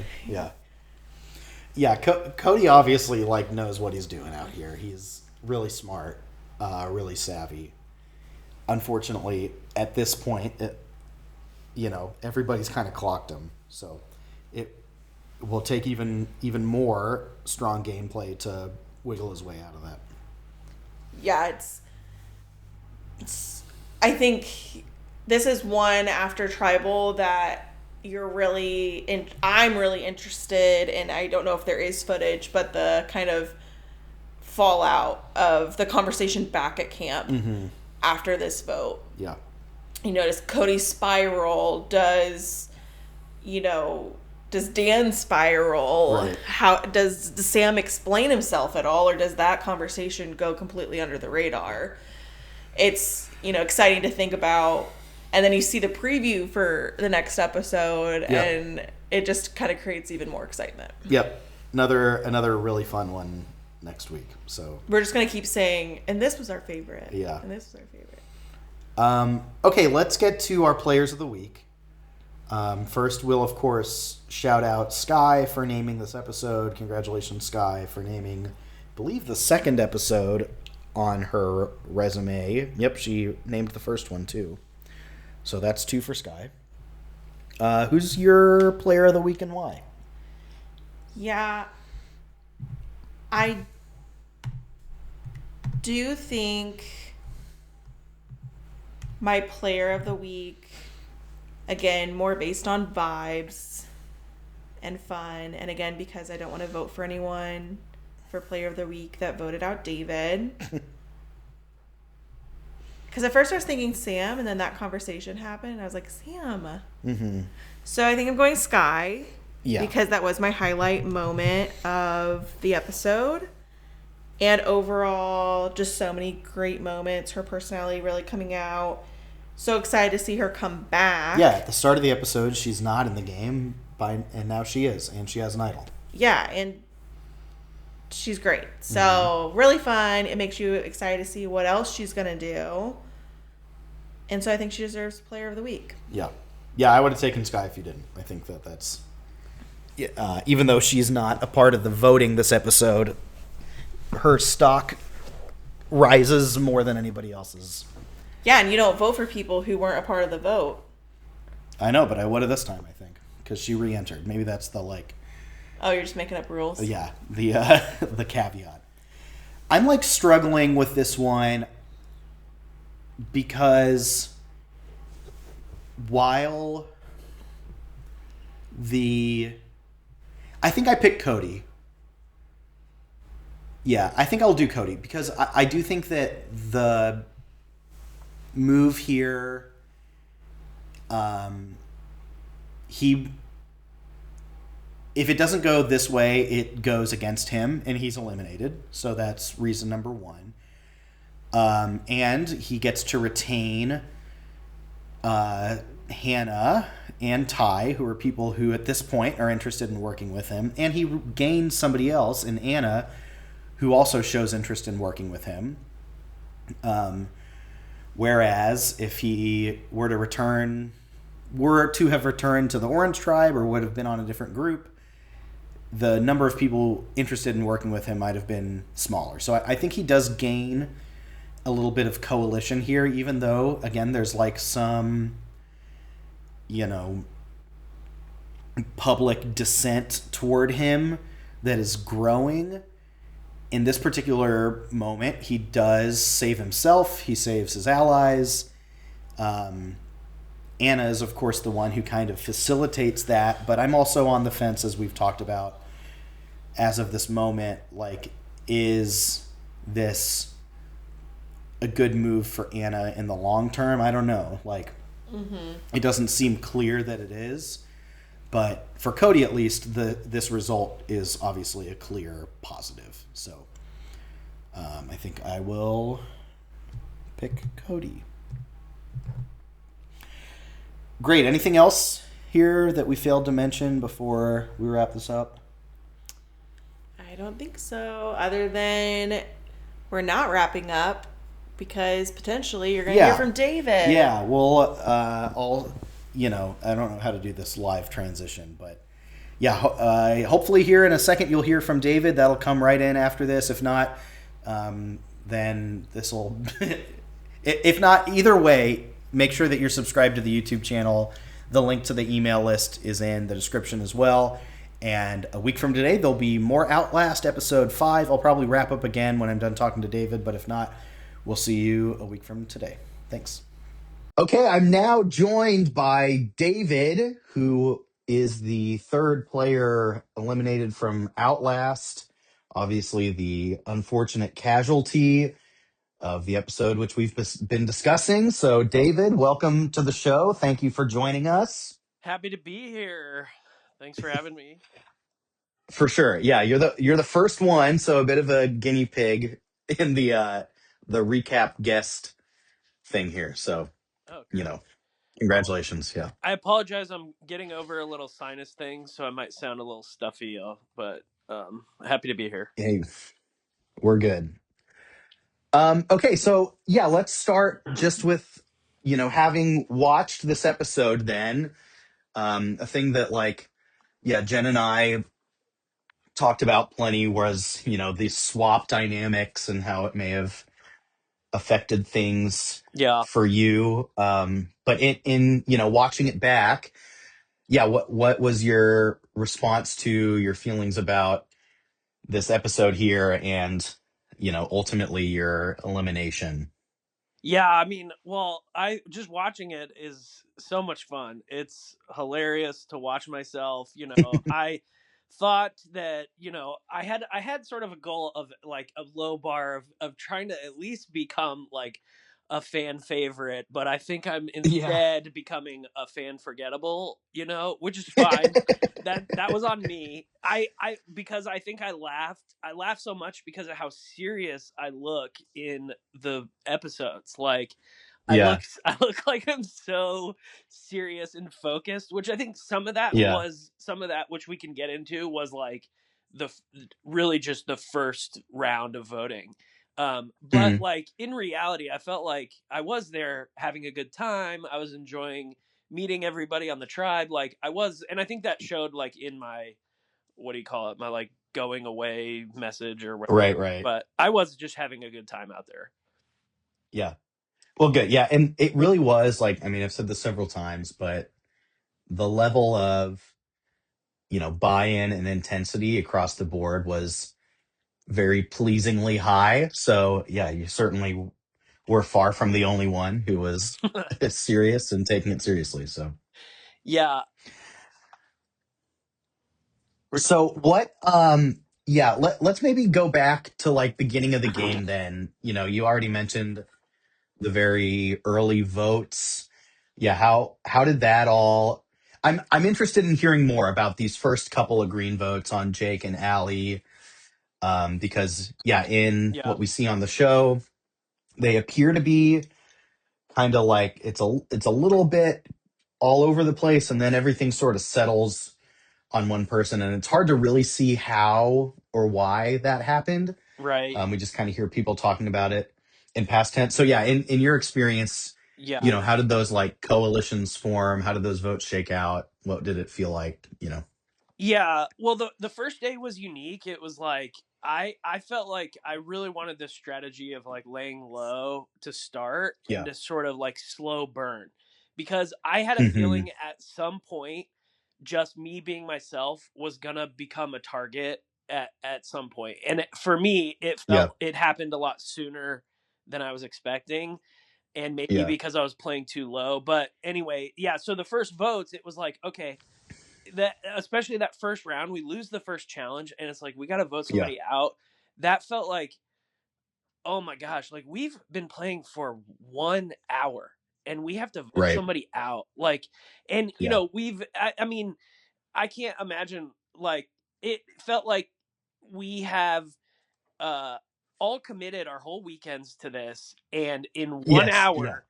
Yeah, Cody obviously like knows what he's doing out here. He's really smart, really savvy. Unfortunately, at this point, you know, everybody's kind of clocked him. So it will take even more strong gameplay to wiggle his way out of that. Yeah, it's I think this is one after Tribal that I'm really interested in. I don't know if there is footage, but the kind of fallout of the conversation back at camp after this vote. Yeah. You notice Cody's spiral. Does Dan spiral? Right. How does Sam explain himself at all, or does that conversation go completely under the radar? It's, exciting to think about. And then you see the preview for the next episode, and it just kind of creates even more excitement. Yep. Another really fun one next week. So we're just going to keep saying, and this was our favorite. Yeah. And this was our favorite. Okay, let's get to our players of the week. First, we'll, of course, shout out Sky for naming this episode. Congratulations, Sky, for naming, I believe, the second episode on her resume. Yep, she named the first one, too. So that's 2 for Sky. Who's your player of the week and why? Yeah, I do think my player of the week, again, more based on vibes and fun, and again, because I don't want to vote for anyone for player of the week that voted out David. Because at first I was thinking Sam, and then that conversation happened, and I was like, Sam. Mm-hmm. So I think I'm going Sky. Yeah. Because that was my highlight moment of the episode. And overall, just so many great moments. Her personality really coming out. so excited to see her come back. Yeah, at the start of the episode, she's not in the game, and now she is, and she has an idol. Yeah, and she's great. So really fun. It makes you excited to see what else she's gonna do. And so I think she deserves Player of the Week. Yeah, yeah, I would have taken Sky if you didn't. I think that's even though she's not a part of the voting this episode, her stock rises more than anybody else's. Yeah, and you don't vote for people who weren't a part of the vote. I know, but I would have this time, I think, because she re-entered. Maybe that's the Oh, you're just making up rules? yeah, the the caveat. I'm struggling with this one because while I think I picked Cody. Yeah, I think I'll do Cody because I do think that the move here, he, if it doesn't go this way, it goes against him and he's eliminated. So that's reason number one. And he gets to retain Hannah and Ty, who are people who at this point are interested in working with him. And he gains somebody else in Anna, who also shows interest in working with him. Whereas if he were to have returned to the Orange Tribe or would have been on a different group, the number of people interested in working with him might have been smaller. So I think he does gain a little bit of coalition here, even though, again, there's some, public dissent toward him that is growing. In this particular moment, he does save himself. He saves his allies. Anna is, of course, the one who kind of facilitates that. But I'm also on the fence, as we've talked about, as of this moment. Is this a good move for Anna in the long term? I don't know. It doesn't seem clear that it is. But for Cody, at least, this result is obviously a clear positive. So I think I will pick Cody. Great. Anything else here that we failed to mention before we wrap this up? I don't think so. Other than we're not wrapping up because potentially you're going to hear from David. Yeah. Well, I don't know how to do this live transition, but yeah, hopefully here in a second you'll hear from David. That'll come right in after this. If not, then this will. If not, either way, make sure that you're subscribed to the YouTube channel. The link to the email list is in the description as well. And a week from today, there'll be more Outlast, episode 5. I'll probably wrap up again when I'm done talking to David, but if not, we'll see you a week from today. Thanks. Okay, I'm now joined by David, who is the third player eliminated from Outlast. Obviously, the unfortunate casualty of the episode, which we've been discussing. So, David, welcome to the show. Thank you for joining us. Happy to be here. Thanks for having me. For sure. Yeah, you're the first one, so a bit of a guinea pig in the recap guest thing here. So, Oh, great. Congratulations. Yeah. I apologize. I'm getting over a little sinus thing, so I might sound a little stuffy, but happy to be here. Hey, we're good. Okay, so yeah, let's start just with having watched this episode. Then a thing that Jen and I talked about plenty was the swap dynamics and how it may have affected things Yeah. for you. But in watching it back, yeah, what was your response to your feelings about this episode here and ultimately your elimination? Yeah, I mean, well, I just watching it is so much fun. It's hilarious to watch myself. I thought that I had sort of a goal of a low bar of trying to at least become a fan favorite, but I think I'm Yeah. instead becoming a fan forgettable. Which is fine. That was on me. I because I think I laughed so much because of how serious I look in the episodes. Yeah. I look like I'm so serious and focused, which I think Yeah. some of that which we can get into was like the really just the first round of voting. But Mhm. like in reality, I felt like I was there having a good time. I was enjoying meeting everybody on the tribe. Like I was, and I think that showed like in my, what do you call it? My like going away message or Right, whatever. right. But I was just having a good time out there. Yeah. Well, good. Yeah, and it really was like, I mean, I've said this several times, but the level of, buy-in and intensity across the board was very pleasingly high. So, yeah, you certainly were far from the only one who was serious and taking it seriously. So, Yeah. so what yeah, let's maybe go back to like beginning of the game then. You already mentioned the very early votes. Yeah, how did that all I'm interested in hearing more about these first couple of green votes on Jake and Allie. Because yeah, in Yeah. what we see on the show, they appear to be kind of like it's a little bit all over the place, and then everything sort of settles on one person, and it's hard to really see how or why that happened. Right. We just kind of hear people talking about it in past tense. So yeah, in your experience, Yeah. how did those like coalitions form? How did those votes shake out? What did it feel like? Yeah. Well, the first day was unique. It was like I felt like I really wanted this strategy of like laying low to start and Yeah. to sort of like slow burn, because I had a Hmm. feeling at some point just me being myself was gonna become a target at some point. And for me, Yeah. it happened a lot sooner than I was expecting, and maybe Yeah. because I was playing too low. But anyway, yeah. So the first votes, it was like, okay, that especially that first round, we lose the first challenge, and it's like we got to vote Yeah. somebody out. That felt like, oh my gosh, like we've been playing for 1 hour and we have to vote Right. somebody out. Like, and Yeah. I mean, I can't imagine, like, it felt like we have uh all committed our whole weekends to this, and in one Yes. Yeah. hour,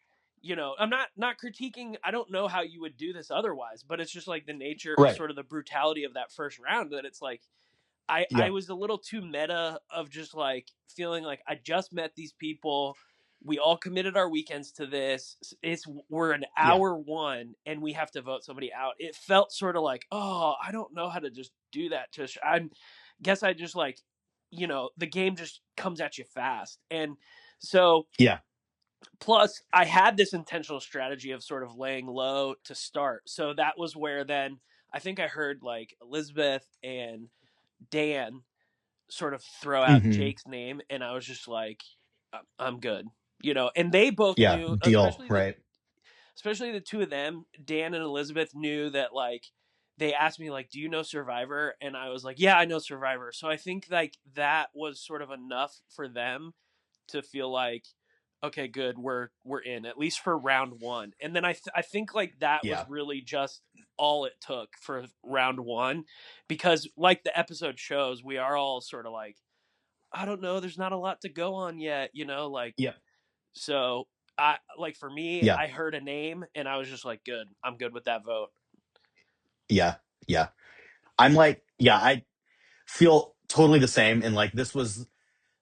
I'm not critiquing, I don't know how you would do this otherwise, but it's just like the nature, Right. sort of the brutality of that first round, that it's like I Yeah. was a little too meta of just like feeling like I just met these people. We all committed our weekends to this. We're an Yeah. hour one and we have to vote somebody out. It felt sort of like, oh, I don't know how to just do that. I guess I just like, the game just comes at you fast. And so Yeah. plus I had this intentional strategy of sort of laying low to start. So that was where then I think I heard like Elizabeth and Dan sort of throw out Hmm. Jake's name, and I was just like, I'm good, And they both Yeah. knew, Deal. Right. especially the two of them, Dan and Elizabeth, knew that like they asked me like, "Do you know Survivor?" And I was like, "Yeah, I know Survivor." So I think like that was sort of enough for them to feel like, okay, good, we're in, at least for round one. And then I think like that was Yeah. really just all it took for round one, because like the episode shows, we are all sort of like, I don't know, there's not a lot to go on yet, like, Yeah. so I like, for me, Yeah. I heard a name and I was just like, good, I'm good with that vote. Yeah. Yeah. I'm like, yeah, I feel totally the same. And like, this was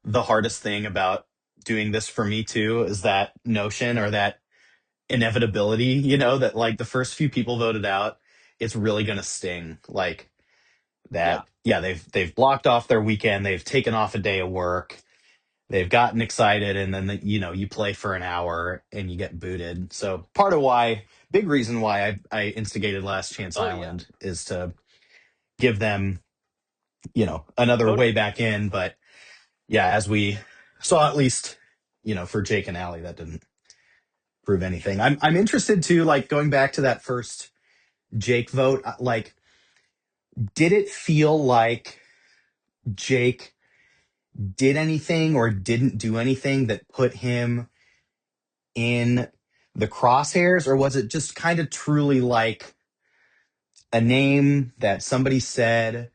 the hardest thing about doing this for me too, is that notion or that inevitability, that like the first few people voted out, it's really going to sting. Like Yeah. that. Yeah. They've blocked off their weekend. They've taken off a day of work. They've gotten excited. And then, you play for an hour and you get booted. So part of why, big reason why I instigated Last Chance Oh yeah. Island is to give them, another way Totally. back in. But yeah, as we saw, at least, for Jake and Allie, that didn't prove anything. I'm interested to like going back to that first Jake vote. Like, did it feel like Jake did anything or didn't do anything that put him in the crosshairs, or was it just kind of truly like a name that somebody said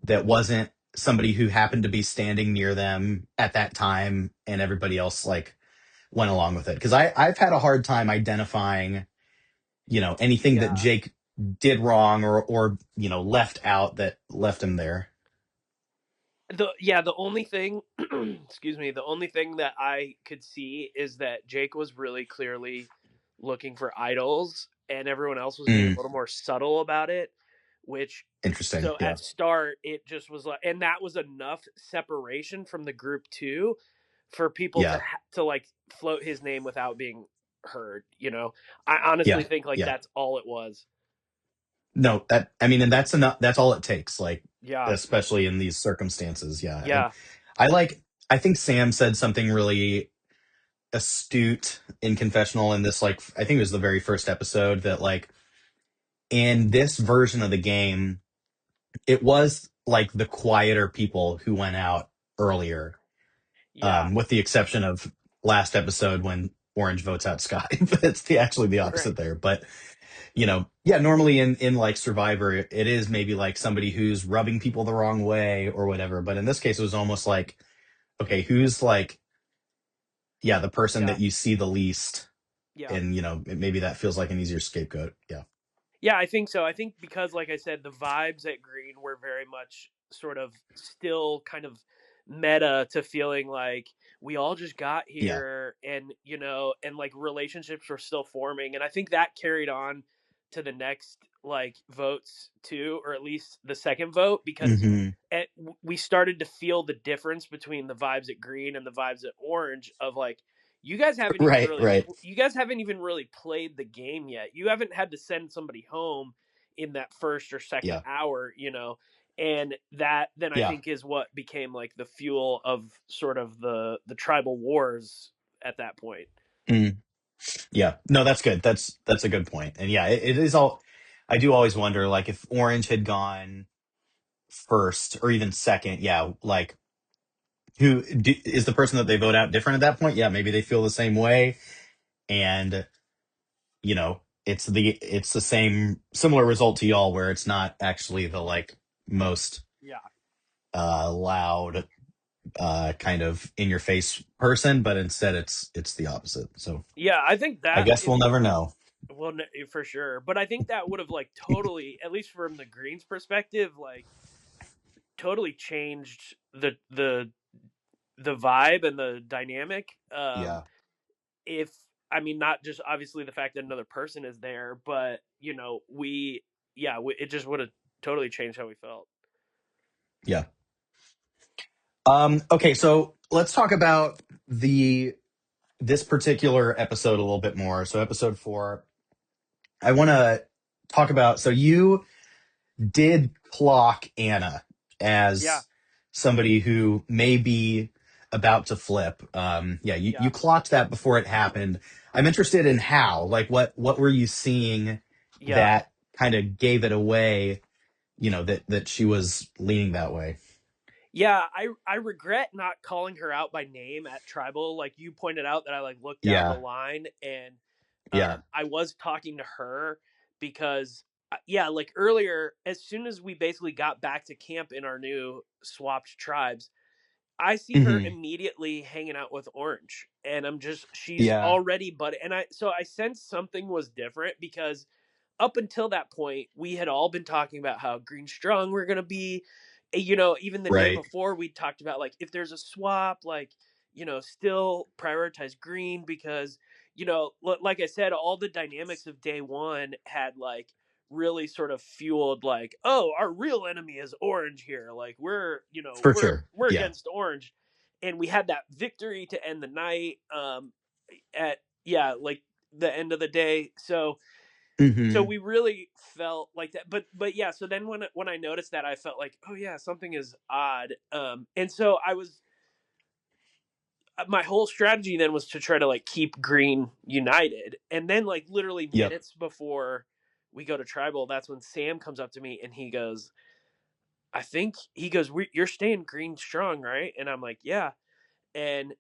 that wasn't somebody who happened to be standing near them at that time, and everybody else like went along with it because I've had a hard time identifying, anything that Yeah. Jake did wrong or left out that left him there. The only thing excuse me, the only thing that I could see is that Jake was really clearly looking for idols and everyone else was being a Mm, little more subtle about it, which interesting. so Yeah. at start it just was like, and that was enough separation from the group too for people to Yeah. to like float his name without being heard, you know. I honestly Yeah. think like Yeah. that's all it was. No, I mean, and that's enough. That's all it takes. Like, Yeah. especially in these circumstances. Yeah. And Yeah. I like, I think Sam said something really astute in confessional in this, like, I think it was the very first episode that, like, in this version of the game, it was like the quieter people who went out earlier, Yeah. with the exception of last episode when Orange votes out Sky. It's actually the Right. opposite there. But yeah, normally in like Survivor, it is maybe like somebody who's rubbing people the wrong way or whatever. But in this case, it was almost like, okay, who's like, yeah, the person Yeah. that you see the least, Yeah. and maybe that feels like an easier scapegoat. Yeah. Yeah, I think so. I think because, like I said, the vibes at Green were very much sort of still kind of meta to feeling like we all just got Yeah. here and, you know, and like relationships were still forming. And I think that carried on to the next like votes too, or at least the second vote, because Hmm. we started to feel the difference between the vibes at Green and the vibes at Orange of like, Right. Right. you guys haven't even really played the game yet. You haven't had to send somebody home in that first or second Yeah. hour, you know. And that then I Yeah. think is what became like the fuel of sort of the tribal wars at that point. Mm. Yeah. No, that's good. That's a good point. And yeah, it is all. I do always wonder, like, if Orange had gone first or even second. Yeah, like, is the person that they vote out different at that point? Yeah, maybe they feel the same way, and it's the same similar result to y'all, where it's not actually the like most Yeah. loud, kind of in your face person, but instead it's the opposite. So Yeah, I think I that guess if we'll never know. well for sure, but I think that would have like totally, at least from the Greens perspective, like totally changed the vibe and the dynamic. Yeah. If I mean, not just obviously the fact that another person is there, but you know, it just would have totally changed how we felt. Yeah. Okay, so let's talk about the this particular episode a little bit more. So episode 4, I want to talk about. So you did clock Anna Yeah, as somebody who may be about to flip. Yeah, you yeah, clocked that before it happened. I'm interested in how. Like, what were you seeing yeah. that kind of gave it away? That she was leaning that way. Yeah, I regret not calling her out by name at Tribal. Like you pointed out that I like looked down the Yeah. line and Yeah. I was talking to her because yeah, like earlier, as soon as we basically got back to camp in our new swapped tribes, I see her Hmm. immediately hanging out with Orange, and she's Yeah. already but and I sensed something was different because up until that point, we had all been talking about how green strong we're gonna be. You know, even the day Right. before, we talked about like if there's a swap, like you know, still prioritize green because you know, like I said, all the dynamics of day one had like really sort of fueled like, oh, our real enemy is orange here. Like we're you know For sure. we're Yeah. against orange, and we had that victory to end the night. At yeah, like the end of the day, so Hmm. we really felt like that but yeah, so then when I noticed that I felt like, oh yeah, something is odd, and so I was my whole strategy then was to try to like keep green united, and then like literally Yep. minutes before we go to tribal, that's when Sam comes up to me and he goes, I think he goes, you're staying green strong, right? And I'm like, yeah. And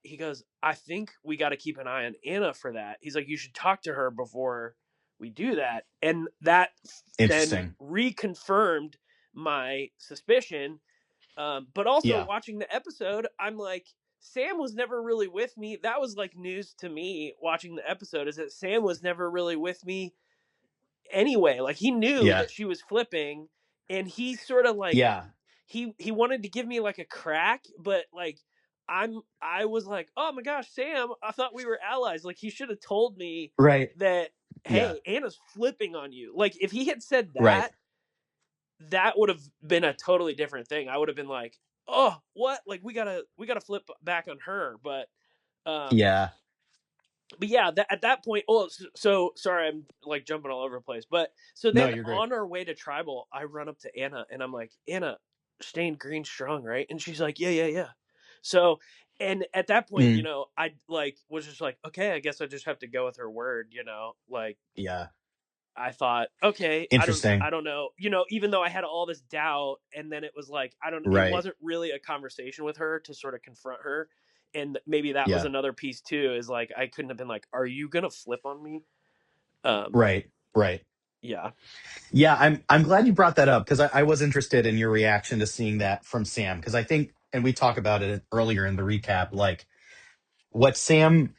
he goes, I think we got to keep an eye on Anna for that. He's like, you should talk to her before we do that. And that then Interesting. reconfirmed my suspicion. But also Yeah. watching the episode, I'm like, Sam was never really with me. That was like news to me watching the episode, is that Sam was never really with me anyway. Like he knew Yeah. that she was flipping, and he sort of like Yeah. he wanted to give me like a crack, but like I was like, oh my gosh, Sam, I thought we were allies. Like he should have told me Right. that, Yeah. hey, Anna's flipping on you. Like if he had said Right. that, that would have been a totally different thing. I would have been like, oh, what? Like we gotta flip back on her. Um Yeah. but yeah, at that point, so sorry, I'm like jumping all over the place. But so No, then you're great. on our way to tribal, I run up to Anna and I'm like, Anna, staying green strong, right? And she's like, yeah, yeah, yeah. So, and at that point, Mm, I like was just like, okay, I guess I just have to go with her word, like yeah. I thought, okay, Interesting. I don't know, even though I had all this doubt, and then it was like, it Right. wasn't really a conversation with her to sort of confront her. And maybe that was Yeah. another piece too, is like, I couldn't have been like, are you going to flip on me? Um, Right. Right. yeah. Yeah. I'm glad you brought that up because I was interested in your reaction to seeing that from Sam because I think, and we talk about it earlier in the recap, like what Sam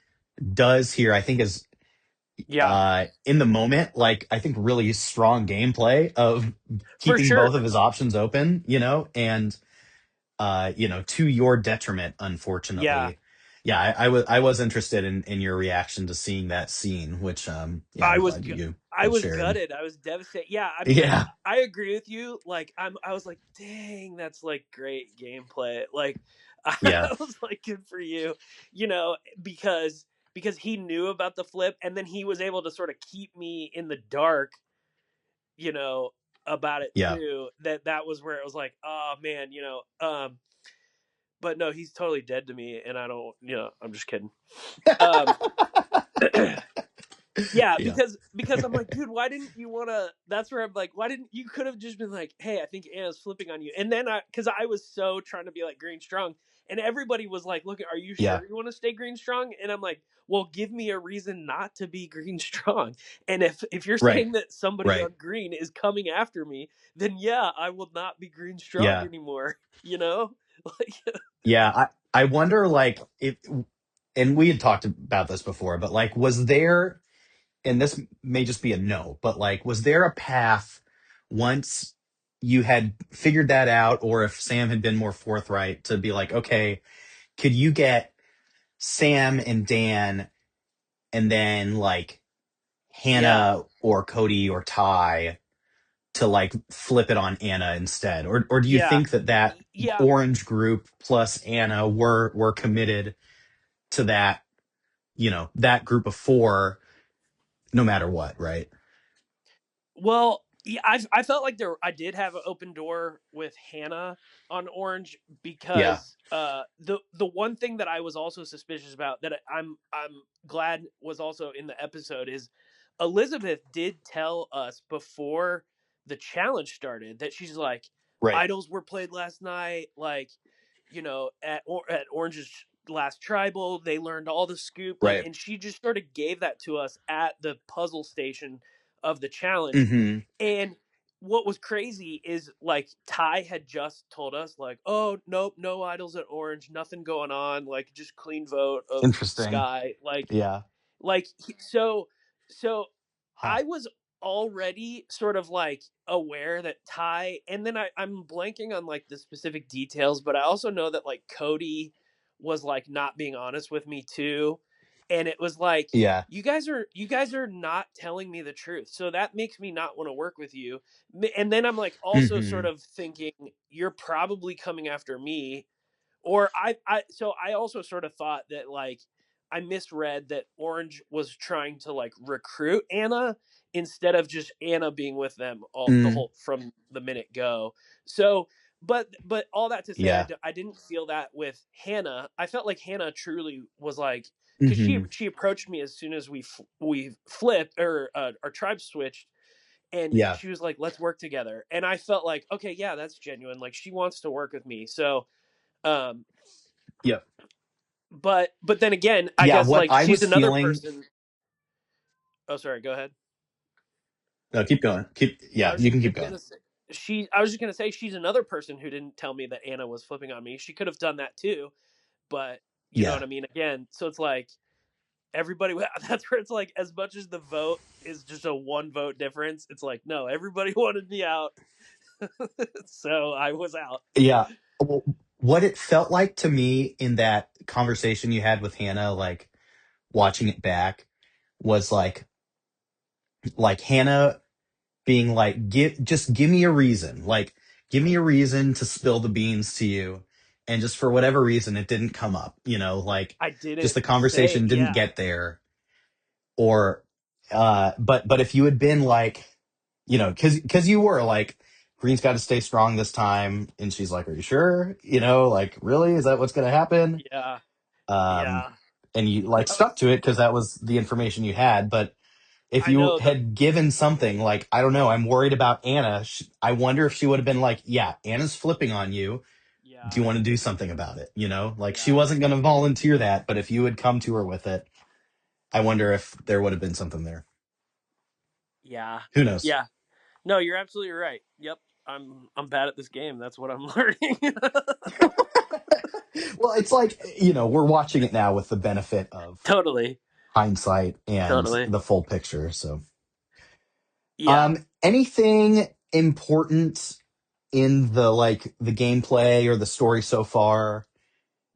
does here, I think is Yeah, in the moment, like I think really strong gameplay of for keeping both of sure. his options open, and to your detriment, Yeah. unfortunately. Yeah, I was interested in your reaction to seeing that scene, which yeah, I I'm was glad gu- you I had was shared. gutted. I was devastated. Yeah, I mean, Yeah, I agree with you. Like, I was like, dang, that's like great gameplay. Like, yeah, I was like, good for you, you know, because he knew about the flip, and then he was able to sort of keep me in the dark, you know, about it yeah. too. That was where it was like, oh man, but no, he's totally dead to me, and I don't, I'm just kidding. Um, Yeah, Yeah, because I'm like, dude, why didn't you want to? That's where I'm like, why didn't you could have just been like, hey, I think Anna's flipping on you, and then because I was so trying to be like green strong, and everybody was like, look, are you yeah. sure you want to stay green strong? And I'm like, well, give me a reason not to be green strong. And if you're Right, saying that somebody right. on green is coming after me, then yeah, I will not be green strong Yeah, anymore. You know, like yeah. I wonder, like, if, and we had talked about this before, but like, was there, and this may just be a no, but like, was there a path once you had figured that out, or if Sam had been more forthright to be like, okay, could you get Sam and Dan and then like yeah, Hannah or Cody or Ty to like flip it on Anna instead? Or do you yeah, think that yeah. orange group plus Anna were committed to that, that group of four no matter what, right? Well, yeah, I felt like I did have an open door with Hannah on Orange Yeah. because the one thing that I was also suspicious about that I'm glad was also in the episode is Elizabeth did tell us before the challenge started that she's like, Right. idols were played last night, like at Orange's last tribal they learned all the scoop, like, Right. and she just sort of gave that to us at the puzzle station of the challenge. Hmm. And what was crazy is like Ty had just told us like, oh nope, no idols at Orange, nothing going on, like just clean vote of Interesting. Sky, Yeah. so Huh. I was already sort of like aware that Ty, and then I'm blanking on like the specific details, but I also know that like Cody was like not being honest with me too. And it was like, Yeah. you guys are not telling me the truth. So that makes me not want to work with you. And then I'm like also sort Hmm. of thinking you're probably coming after me, or I also sort of thought that like I misread that Orange was trying to like recruit Anna instead of just Anna being with them all the Mm. whole from the minute go. So, but all that to say, Yeah. I didn't feel that with Hannah. I felt like Hannah truly was like, because Hmm. she approached me as soon as we flipped or our tribe switched, and Yeah. she was like, let's work together. And I felt like, okay, yeah, that's genuine, like she wants to work with me. So um Yep. but then again, I Yeah. guess What like I she's was another feeling. person. Oh, sorry, go ahead. No, keep going. I Yeah, was you just can keep going. gonna say I was just gonna say she's another person who didn't tell me that Anna was flipping on me. She could have done that too, but You know Yeah. what I mean? Again, so it's like everybody. That's where it's like, as much as the vote is just a one vote difference, it's like, no, everybody wanted me out, so I was out. Yeah. Well, what it felt like to me in that conversation you had with Hannah, like watching it back, was like Hannah being like, give me a reason. Like, give me a reason to spill the beans to you. And just for whatever reason, it didn't come up, like I just didn't the say, conversation didn't yeah, get there. Or, but if you had been like, cause you were like, Green's got to stay strong this time. And she's like, are you sure? Like, really? Is that what's going to happen? yeah, Um, yeah. and you like That was, stuck to it because that was the information you had. But if I you know the, had given something like, I don't know, I'm worried about Anna. I wonder if she would have been like, yeah, Anna's flipping on you. Do yeah, you want to do something about it? Like she yeah, wasn't going to volunteer that, but if you had come to her with it, I wonder if there would have been something there. yeah, Who knows? yeah. No, you're absolutely right. Yep. I'm bad at this game. That's what I'm learning. Well, it's like, we're watching it now with the benefit of Totally. hindsight and Totally. the full picture. So, Yeah. anything important in the gameplay or the story so far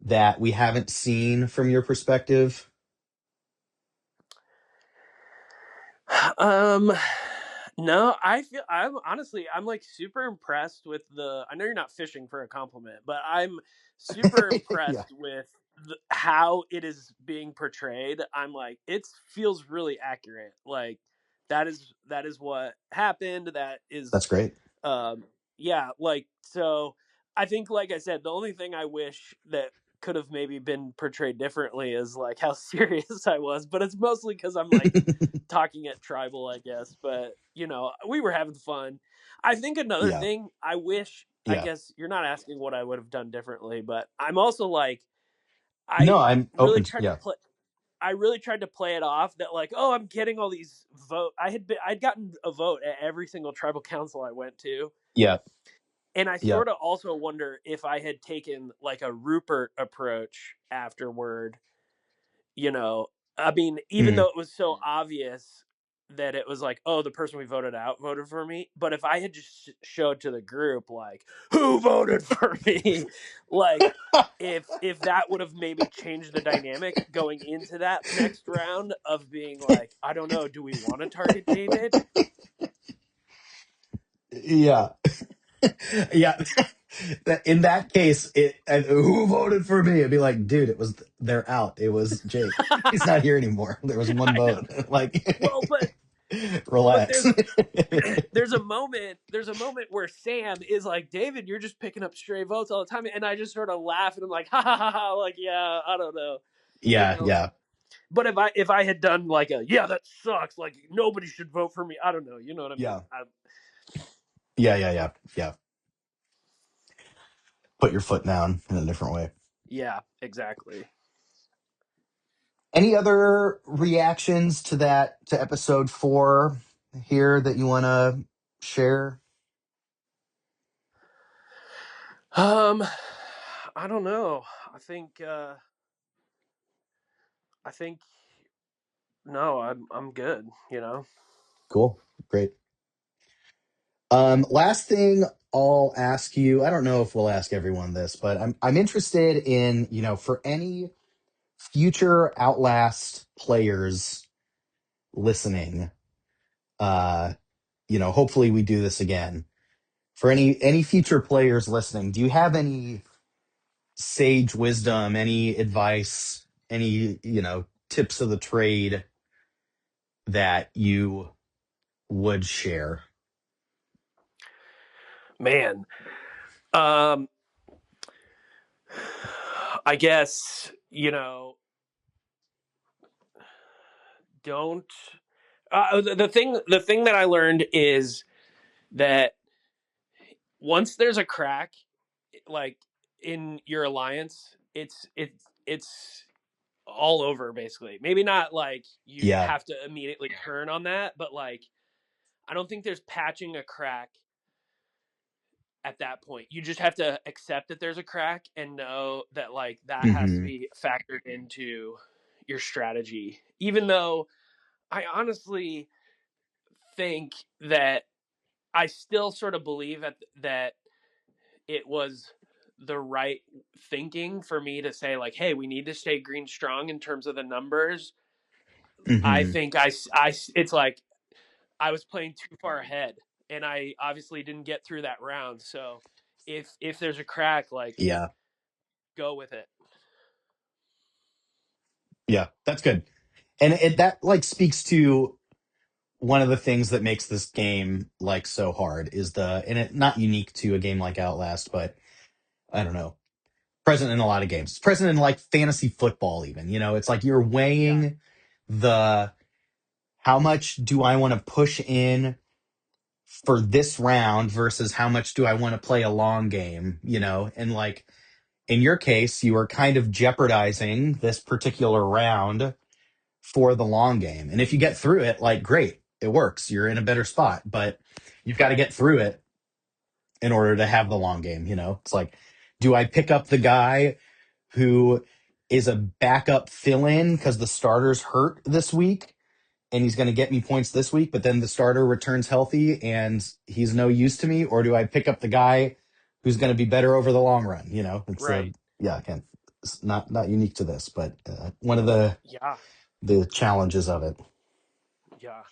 that we haven't seen from your perspective? Um no, I'm honestly, I'm like super impressed with I know you're not fishing for a compliment, but I'm super Yeah, impressed with how it is being portrayed. I'm like, it feels really accurate. Like that is what happened. That that's is great. um yeah, like, so I think, like I said, the only thing I wish that could have maybe been portrayed differently is like how serious I was, but it's mostly because I'm like talking at tribal, I guess. But we were having fun. I think another Yeah, thing I wish, I yeah. guess you're not asking what I would have done differently, but I'm also like, No, I I'm really open to, tried to yeah, play. I really tried to play it off that, like, oh, I'm getting all these vote. I'd gotten a vote at every single tribal council I went to, yeah, and I yeah. sort of also wonder if I had taken like a Rupert approach afterward. you know I mean, even Mhm. though it was so obvious that it was like, oh, the person we voted out voted for me, but if I had just showed to the group like, who voted for me, like, if that would have maybe changed the dynamic going into that next round of being like, I don't know, do we want to target David? Yeah, yeah. In that case, who voted for me? It'd be like, dude, they're out. It was Jake. He's not here anymore. There was one I know. vote. Well, but Relax. there's a moment where Sam is like, David, you're just picking up stray votes all the time, and I just sort of laugh and I'm like, ha ha ha ha, like, yeah, I don't know, you Yeah, know. yeah, But if I had done like yeah, that sucks, like nobody should vote for me, I don't know, you know what I mean? yeah, yeah, yeah, yeah, yeah. Put your foot down in a different way. Yeah, exactly. Any other reactions to episode 4 here that you want to share? um I don't know. I think no, I'm good, Cool. Great. Last thing I'll ask you, I don't know if we'll ask everyone this, but I'm interested in, for any future Outlast players listening, uh, hopefully we do this again. For any future players listening, do you have any sage wisdom, any advice, any, tips of the trade that you would share? Man. um I guess, don't the thing that I learned is that once there's a crack, like, in your alliance, it's all over, basically. Maybe not like you Yeah. have to immediately turn on that, but like, I don't think there's patching a crack at that point. You just have to accept that there's a crack and know that like that has to Hmm. be factored into your strategy. Even though I honestly think that I still sort of believe that it was the right thinking for me to say like, hey, we need to stay green strong in terms of the numbers. I Hmm. think it's like I was playing too far ahead, and I obviously didn't get through that round. So if there's a crack, like Yeah. go with it. Yeah. That's good. And that like speaks to one of the things that makes this game like so hard is and it not unique to a game like Outlast, but I don't know, present in a lot of games. It's present in like fantasy football, even. It's like you're Yeah, weighing the how much do I want to push in for this round versus how much do I want to play a long game, and like in your case, you are kind of jeopardizing this particular round for the long game. And if you get through it, like great, it works. You're in a better spot, but you've got to right, get through it in order to have the long game. It's like, do I pick up the guy who is a backup fill-in because the starter's hurt this week and he's going to get me points this week, but then the starter returns healthy and he's no use to me? Or do I pick up the guy who's going to be better over the long run? It's right. yeah, again, it's not unique to this, but one of Yeah, the challenges of it. yeah,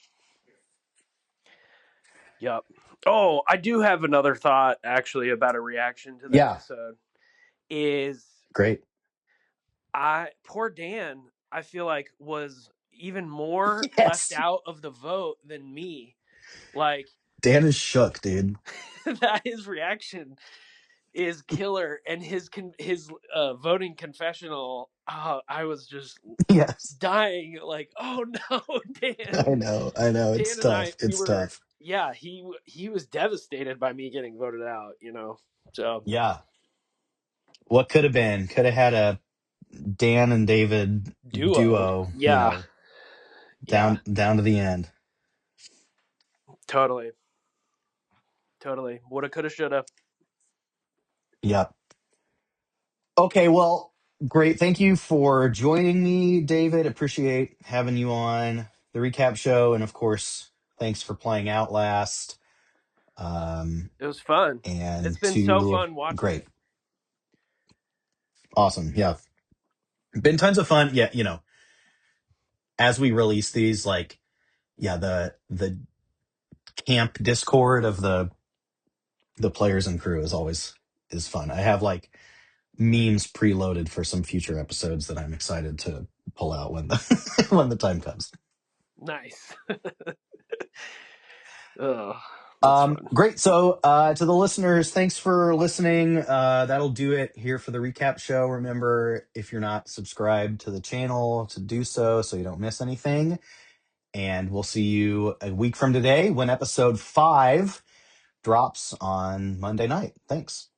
yep. Oh, I do have another thought actually about a reaction to the Yeah, episode. Is great. I poor Dan, I feel like was even more left Yes. out of the vote than me. Like Dan is shook, dude. that his reaction is killer, and his voting confessional. Oh, I was just Yes. dying. Like, oh no, Dan. I know. It's Dan and I, tough. we It's were. tough. Yeah, he was devastated by me getting voted out. So Yeah. What could have been? Could have had a Dan and David duo. duo, Yeah, yeah, down to the end. totally, totally. Woulda, coulda, shoulda. Yep. Okay, well, great. Thank you for joining me, David. Appreciate having you on the recap show. And of course, thanks for playing Outlast. It was fun. It's And been so fun watching great. it. Awesome. Yeah. Been tons of fun. Yeah. As we release these, like, yeah, the camp Discord of the players and crew is fun. I have like memes preloaded for some future episodes that I'm excited to pull out when the when the time comes. Nice. Oh, that's fun. Great. So to the listeners, thanks for listening. That'll do it here for the recap show. Remember, if you're not subscribed to the channel, to do so you don't miss anything. And we'll see you a week from today when episode 5 drops on Monday night. Thanks.